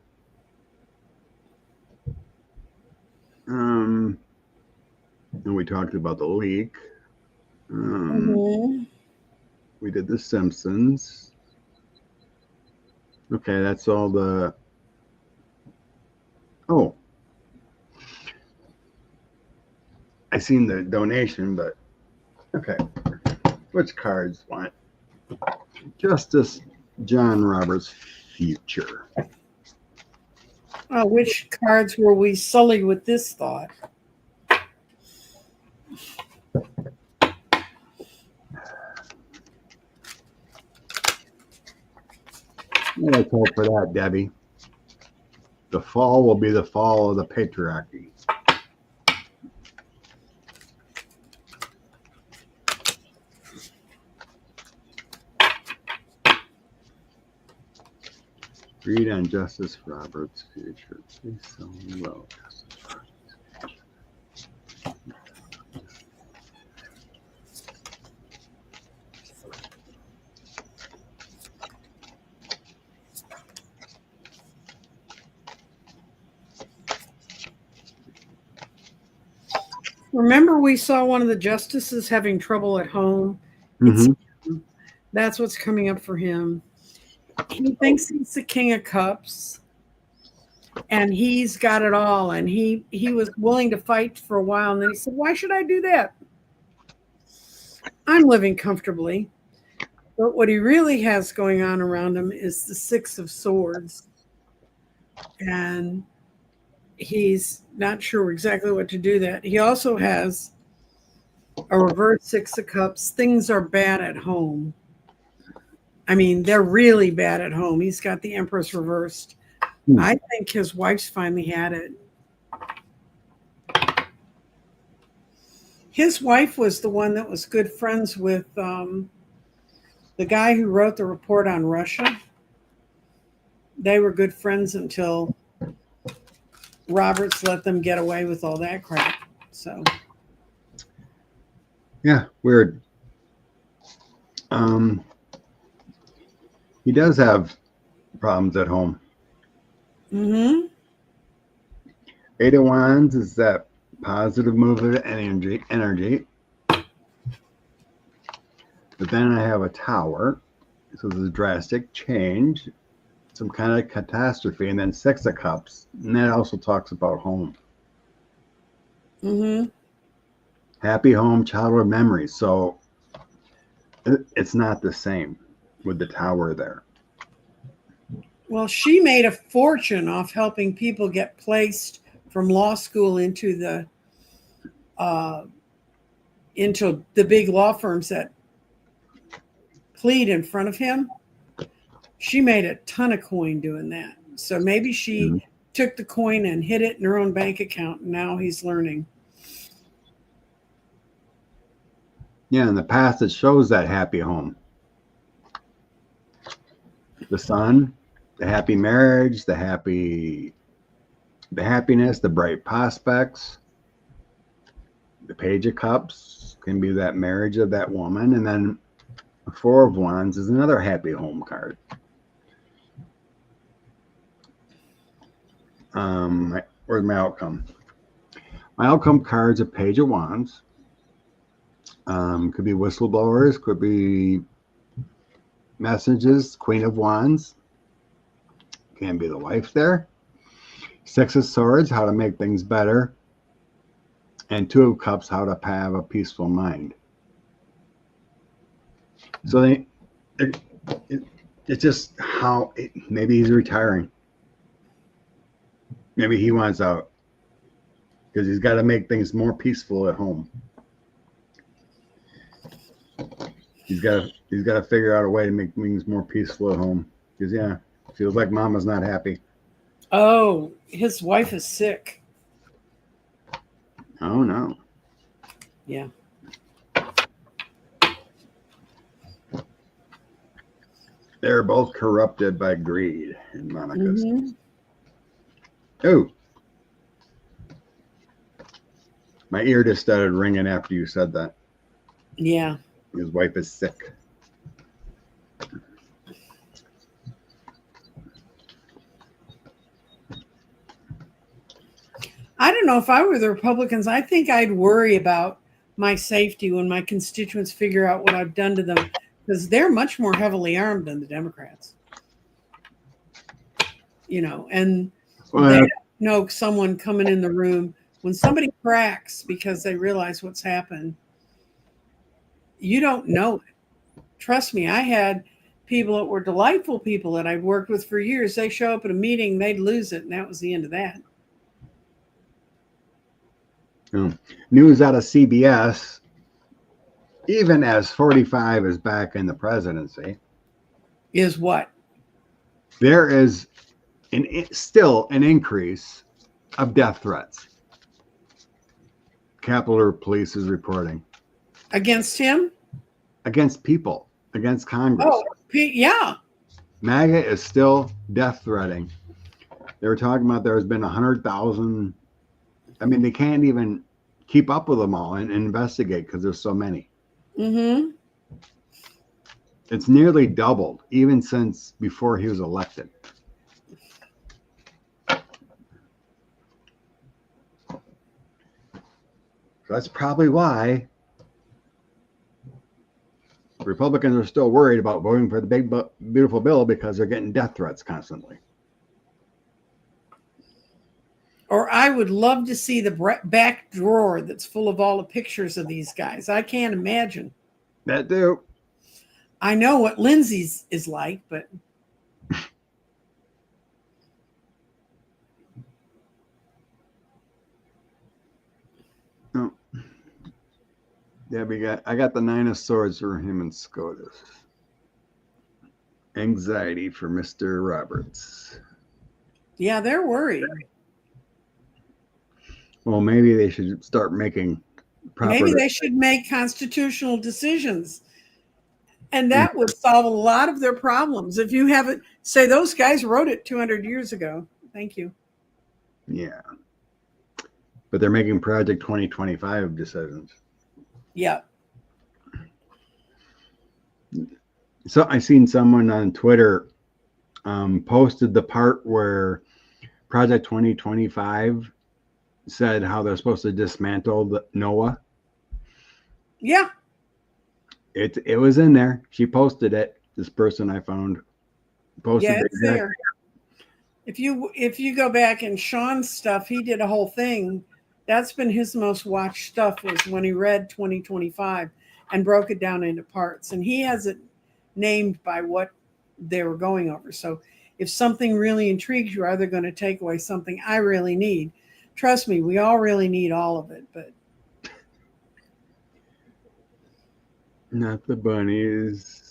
And we talked about the leak. Mhm. We did the Simpsons. Okay, that's all the. Oh, I seen the donation, but okay. Which cards want Justice John Roberts' future? Which cards were we sullied with this thought? Let's hope for that, Debbie. The fall will be the fall of the patriarchy. Read on Justice Roberts' future. Please so low. Justice Roberts' future. Remember, we saw one of the justices having trouble at home. Mm-hmm. That's what's coming up for him. He thinks he's the King of Cups, and he's got it all. And he was willing to fight for a while, and then he said, "Why should I do that? I'm living comfortably." But what he really has going on around him is the Six of Swords, and he's not sure exactly what to do that. He also has a reverse Six of Cups. Things are bad at home. I mean, they're really bad at home. He's got the Empress reversed. I think his wife's finally had it. His wife was the one that was good friends with the guy who wrote the report on Russia. They were good friends until Roberts let them get away with all that crap. So, yeah, weird. He does have problems at home. mm-hmm. Eight of Wands is that positive movement energy. But then I have a Tower. So there's a drastic change, some kind of catastrophe, and then Six of Cups. And that also talks about home. Mm-hmm. Happy home, childhood memories. So it's not the same with the Tower there. Well, she made a fortune off helping people get placed from law school into the big law firms that plead in front of him. She made a ton of coin doing that. So maybe she took the coin and hid it in her own bank account, and now he's learning. Yeah, in the past it shows that happy home. The Sun, the happy marriage, the happiness, the bright prospects. The Page of Cups can be that marriage of that woman, and then the Four of Wands is another happy home card. Where's my outcome? My outcome cards are Page of Wands. Could be whistleblowers, could be messages, Queen of Wands. Can be the wife there. Six of Swords, how to make things better. And Two of Cups, how to have a peaceful mind. So it's just how maybe he's retiring. Maybe he wants out because he's got to make things more peaceful at home. He's got to figure out a way to make things more peaceful at home. Because feels like Mama's not happy. Oh, his wife is sick. Oh no. Yeah. They're both corrupted by greed in Monica's. Mm-hmm. Oh, my ear just started ringing after you said that. Yeah. His wife is sick. I don't know if I were the Republicans, I think I'd worry about my safety when my constituents figure out what I've done to them, because they're much more heavily armed than the Democrats. You know, and they Well, don't know someone coming in the room. When somebody cracks because they realize what's happened, you don't know it. Trust me, I had people that were delightful people that I'd worked with for years. They show up at a meeting, they'd lose it, and that was the end of that. news out of CBS, even as 45 is back in the presidency, Is what? there is still an increase of death threats. Capitol Police is reporting Against him? against people, against Congress. Oh, yeah. MAGA is still death threatening. They were talking about there's been 100,000. I mean, they can't even keep up with them all and investigate because there's so many. Mm-hmm. It's nearly doubled even since before he was elected. So that's probably why Republicans are still worried about voting for the big beautiful bill, because they're getting death threats constantly. Or I would love to see the back drawer that's full of all the pictures of these guys. I can't imagine. That do. I know what Lindsay's is like, but Oh. Yeah, I got the 9 of Swords for him and SCOTUS. Anxiety for Mr. Roberts. yeah, they're worried. Well, maybe they should start making proper. Maybe they should make constitutional decisions. And that would solve a lot of their problems. If you have it, say those guys wrote it 200 years ago. Thank you. Yeah. But they're making Project 2025 decisions. Yeah. So I seen someone on Twitter posted the part where Project 2025 said how they're supposed to dismantle the NOAA. Yeah. It was in there. She posted it. This person I found posted Yeah, it's there. If you go back and Sean's stuff, he did a whole thing. That's been his most watched stuff, was when he read 2025 and broke it down into parts. And he has it named by what they were going over. So if something really intrigues you, are they going to take away something I really need? Trust me, we all really need all of it, but not the bunnies.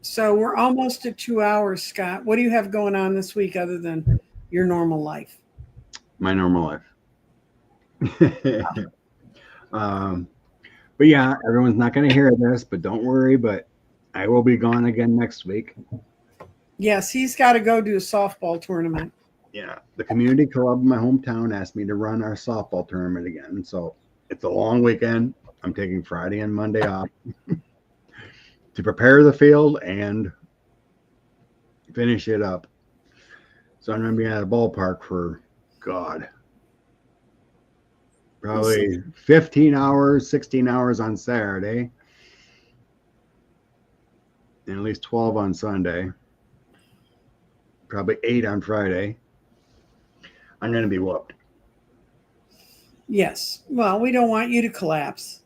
So we're almost at 2 hours, Scott. What do you have going on this week other than your normal life? My normal life. But yeah, everyone's not going to hear this, but don't worry. But I will be gone again next week. Yes, he's got to go do a softball tournament. Yeah, the community club in my hometown asked me to run our softball tournament again. So it's a long weekend. I'm taking Friday and Monday off to prepare the field and finish it up. So I'm going to be at a ballpark for, God, probably 15 hours, 16 hours on Saturday, and at least 12 on Sunday, probably 8 on Friday. I'm going to be whooped. Yes. Well, we don't want you to collapse.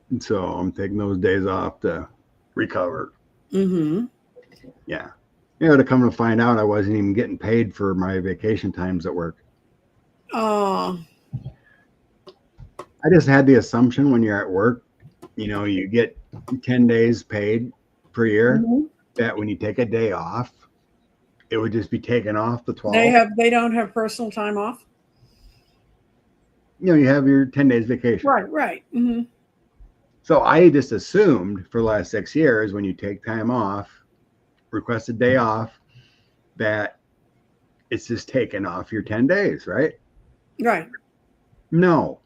And so I'm taking those days off to recover. Mm-hmm. Yeah. To come to find out, I wasn't even getting paid for my vacation times at work. Oh. I just had the assumption when you're at work, you get 10 days paid per year, Mhm. that when you take a day off, it would just be taken off the They 12. don't have personal time off. You have your 10 days vacation. Right, right. Hmm. So I just assumed for the last 6 years, when you take time off, request a day off, that it's just taken off your 10 days, right? Right. No.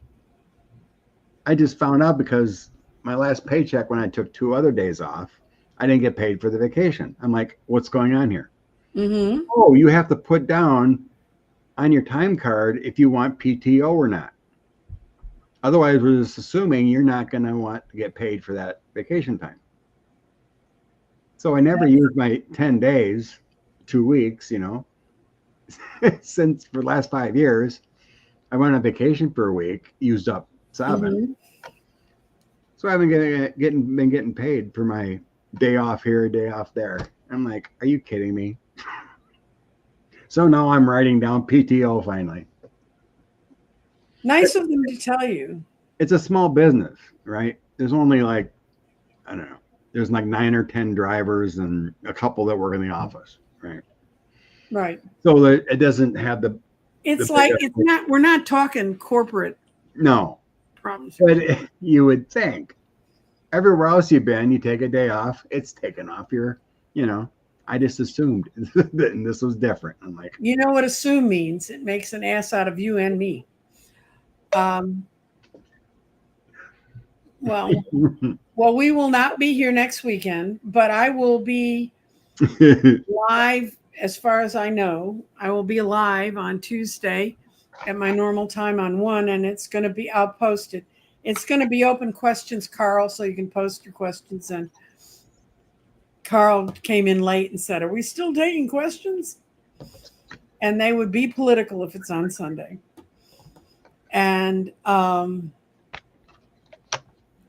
I just found out because my last paycheck, when I took 2 other days off, I didn't get paid for the vacation. I'm like, what's going on here? Hmm. Oh, you have to put down on your time card if you want PTO or not. Otherwise, we're just assuming you're not going to want to get paid for that vacation time. So I never used my 10 days, 2 weeks, since for the last 5 years. I went on vacation for a week, used up 7. Hmm. So I've been getting paid for my day off here, day off there. I'm like, are you kidding me? So now I'm writing down PTO finally. Nice of them to tell you. It's a small business, right? There's only like, I don't know, there's like 9 or 10 drivers and a couple that work in the office, right? Right. So that it doesn't have the It's like biggest, it's not. We're not talking corporate no, problems. but you would think everywhere else you've been, you take a day off, it's taken off your. I just assumed that this was different. I'm like, You know what assume means? It makes an ass out of you and me. Um, well, we will not be here next weekend, but I will be live. As far as I know, I will be live on Tuesday at my normal time on 1, and it's going to be. I'll post it. It's going to be open questions, Carl, so you can post your questions. And Carl came in late and said, "Are we still taking questions?" And they would be political if it's on Sunday. And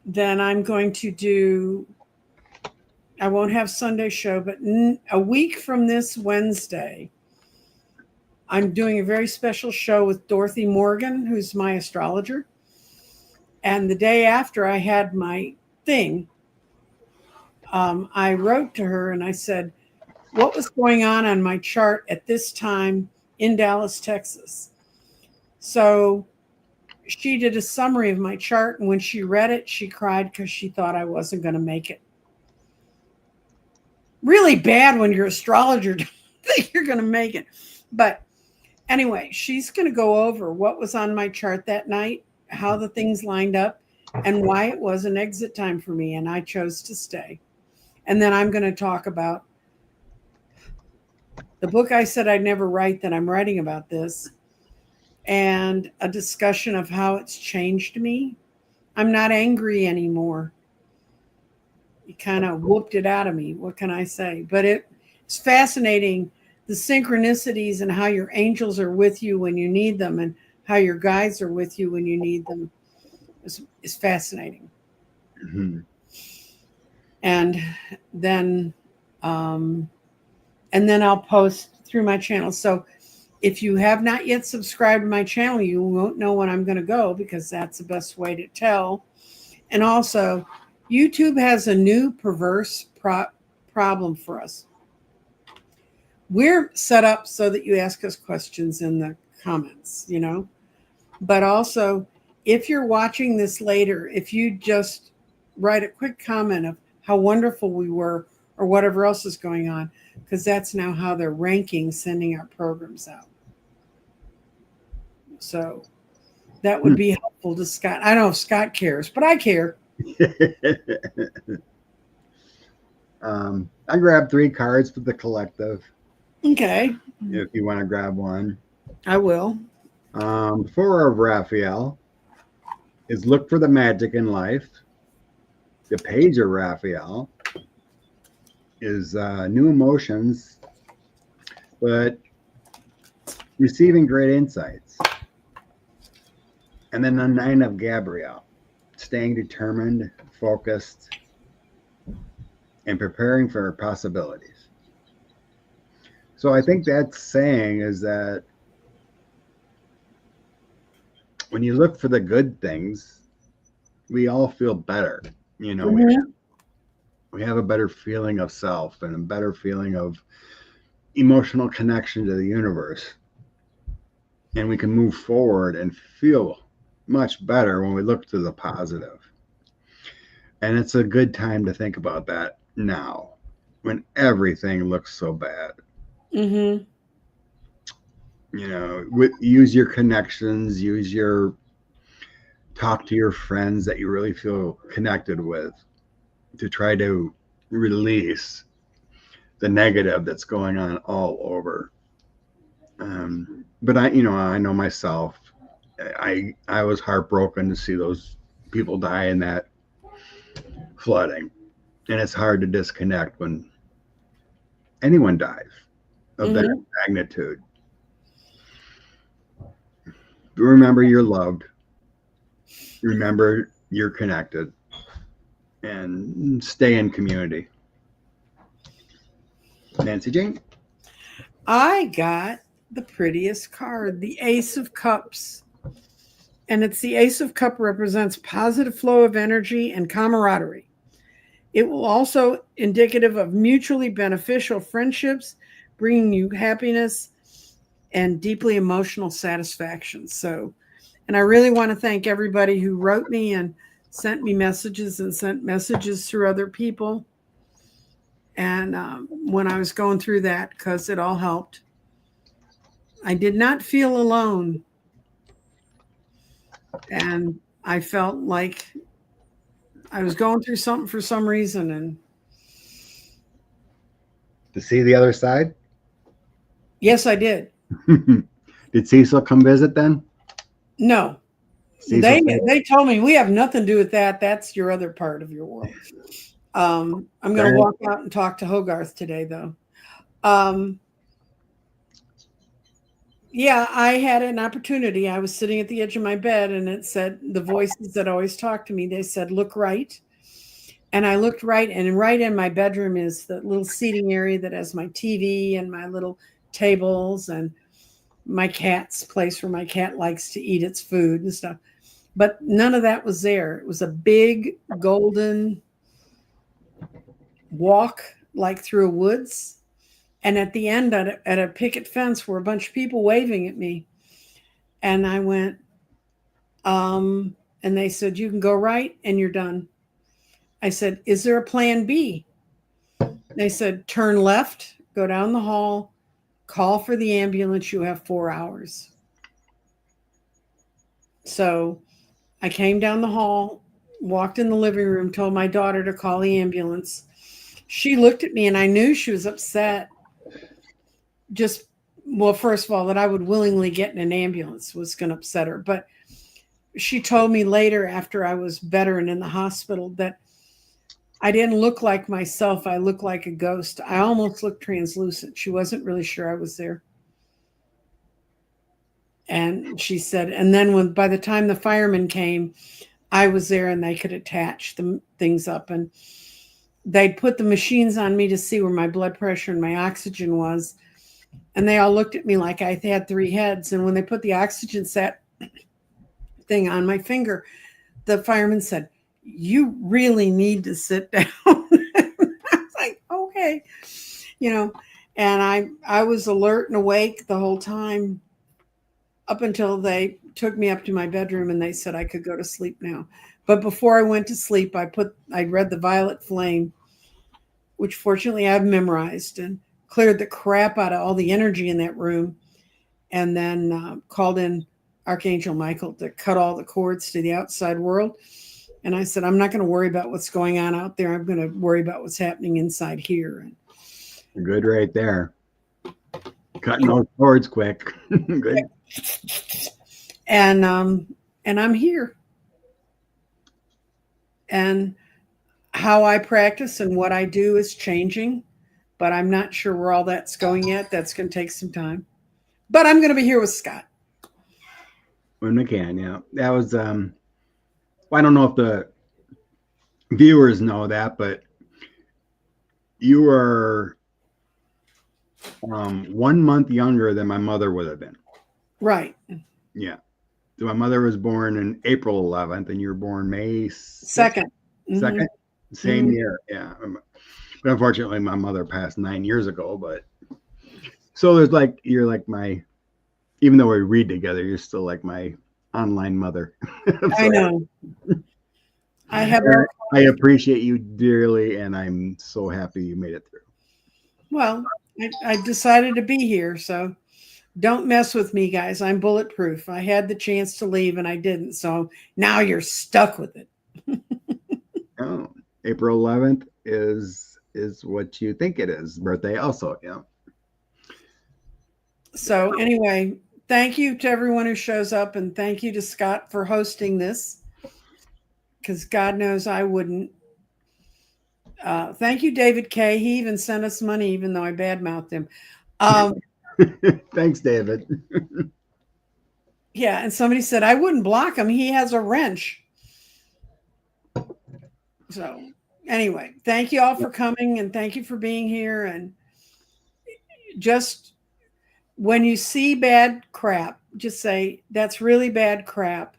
then I'm going to do, I won't have Sunday show, but a week from this Wednesday, I'm doing a very special show with Dorothy Morgan, who's my astrologer. And the day after I had my thing, I wrote to her and I said, what was going on my chart at this time in Dallas, Texas? So she did a summary of my chart, and when she read it, she cried because she thought I wasn't going to make it. Really bad when your astrologer think you're going to make it. But anyway, she's going to go over what was on my chart that night, how the things lined up, and why it was an exit time for me, and I chose to stay. And then I'm going to talk about the book I said I'd never write, that I'm writing about this, and a discussion of how it's changed me. I'm not angry anymore. It kind of whooped it out of me. What can I say? But it's fascinating, the synchronicities and how your angels are with you when you need them, and how your guides are with you when you need them is fascinating. mm-hmm. And then I'll post through my channel. So if you have not yet subscribed to my channel, you won't know when I'm going to go, because that's the best way to tell. And also, YouTube has a new perverse problem for us. We're set up so that you ask us questions in the comments, but also, if you're watching this later, if you just write a quick comment of how wonderful we were or whatever else is going on, because that's now how they're ranking sending our programs out. So that would be helpful to Scott. I don't know if Scott cares, but I care. I grabbed 3 cards for the collective. Okay. If you want to grab one. I will. 4 of Raphael is look for the magic in life. The Page of Raphael is new emotions, but receiving great insights. And then the 9 of Gabriel, staying determined, focused, and preparing for possibilities. So I think that's saying is that when you look for the good things, we all feel better. You know, Mhm. we have a better feeling of self and a better feeling of emotional connection to the universe. And we can move forward and feel much better when we look to the positive. And it's a good time to think about that now when everything looks so bad. Mhm. You know, use your connections, use your talk to your friends that you really feel connected with to try to release the negative that's going on all over. But I know myself. I was heartbroken to see those people die in that flooding, and it's hard to disconnect when anyone dies of that Mhm. magnitude. Remember you're loved. Remember you're connected, and stay in community. Nancy Jane. I got the prettiest card, the Ace of Cups. And it's the Ace of Cup represents positive flow of energy and camaraderie. It will also indicative of mutually beneficial friendships, bringing you happiness and deeply emotional satisfaction. So, and I really want to thank everybody who wrote me and sent me messages and sent messages through other people. And when I was going through that, because it all helped, I did not feel alone. And I felt like I was going through something for some reason. And To see the other side. yes, I did. Did Cecil come visit then? No, Cecil said, they told me we have nothing to do with that. That's your other part of your world. I'm going to darn walk out and talk to Hogarth today, though. Um, yeah, I had an opportunity. I was sitting at the edge of my bed, and it said the voices that always talk to me. They said, "Look right," and I looked right, and right in my bedroom is the little seating area that has my TV and my little tables and my cat's place where my cat likes to eat its food and stuff. But none of that was there. It was a big golden walk like through a woods. And at the end, at a picket fence, were a bunch of people waving at me. And I went, and they said, "You can go right and you're done." I said, "Is there a plan B?" They said, "Turn left, go down the hall, call for the ambulance. You have 4 hours." So I came down the hall, walked in the living room, told my daughter to call the ambulance. She looked at me and I knew she was upset. Just, well, first of all, that I would willingly get in an ambulance was going to upset her. But she told me later, after I was better and in the hospital, that I didn't look like myself. I looked like a ghost. I almost looked translucent. She wasn't really sure I was there. And she said, and then by the time the firemen came, I was there and they could attach the things up, and they'd put the machines on me to see where my blood pressure and my oxygen was. And they all looked at me like I had three heads. And when they put the oxygen set thing on my finger, the fireman said, "You really need to sit down." I was like, okay, you know, and I was alert and awake the whole time up until they took me up to my bedroom and they said I could go to sleep now. But before I went to sleep, I read the Violet Flame, which fortunately I've memorized, and cleared the crap out of all the energy in that room, and then called in Archangel Michael to cut all the cords to the outside world. And I said, I'm not going to worry about what's going on out there. I'm going to worry about what's happening inside here. good right there. Cutting those cords quick. Good. And I'm here. And how I practice and what I do is changing, but I'm not sure where all that's going yet. That's going to take some time. But I'm going to be here with Scott. When we can, yeah. That was I don't know if the viewers know that, but you are 1 month younger than my mother would have been. Right. Yeah. my mother was born in April 11th, and you were born May 6th, Second. Mhm. 2nd, same Mhm. year. Yeah. But unfortunately, my mother passed 9 years ago. But so there's like, you're like my, even though we read together, you're still like my online mother. I So know. I have all I appreciate you dearly, and I'm so happy you made it through. well, I decided to be here, so don't mess with me, guys. I'm bulletproof. I had the chance to leave and I didn't. So now you're stuck with it. Oh, April 11th is what you think it is. Birthday also, yeah. So anyway, thank you to everyone who shows up, and thank you to Scott for hosting this, because God knows I wouldn't. Thank you, David K. He even sent us money, even though I badmouthed him. Thanks, David. Yeah, and somebody said I wouldn't block him. He has a wrench. So anyway, thank you all for coming, and thank you for being here. And just when you see bad crap, just say that's really bad crap.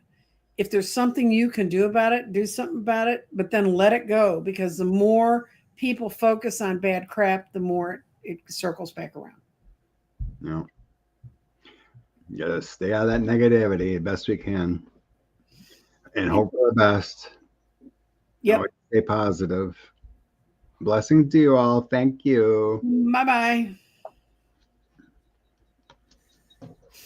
If there's something you can do about it, do something about it, but then let it go, because the more people focus on bad crap, the more it circles back around. No. You gotta stay out of that negativity the best we can and hope for the best. Yep. Always stay positive. Blessings to you all. Thank you. Bye bye.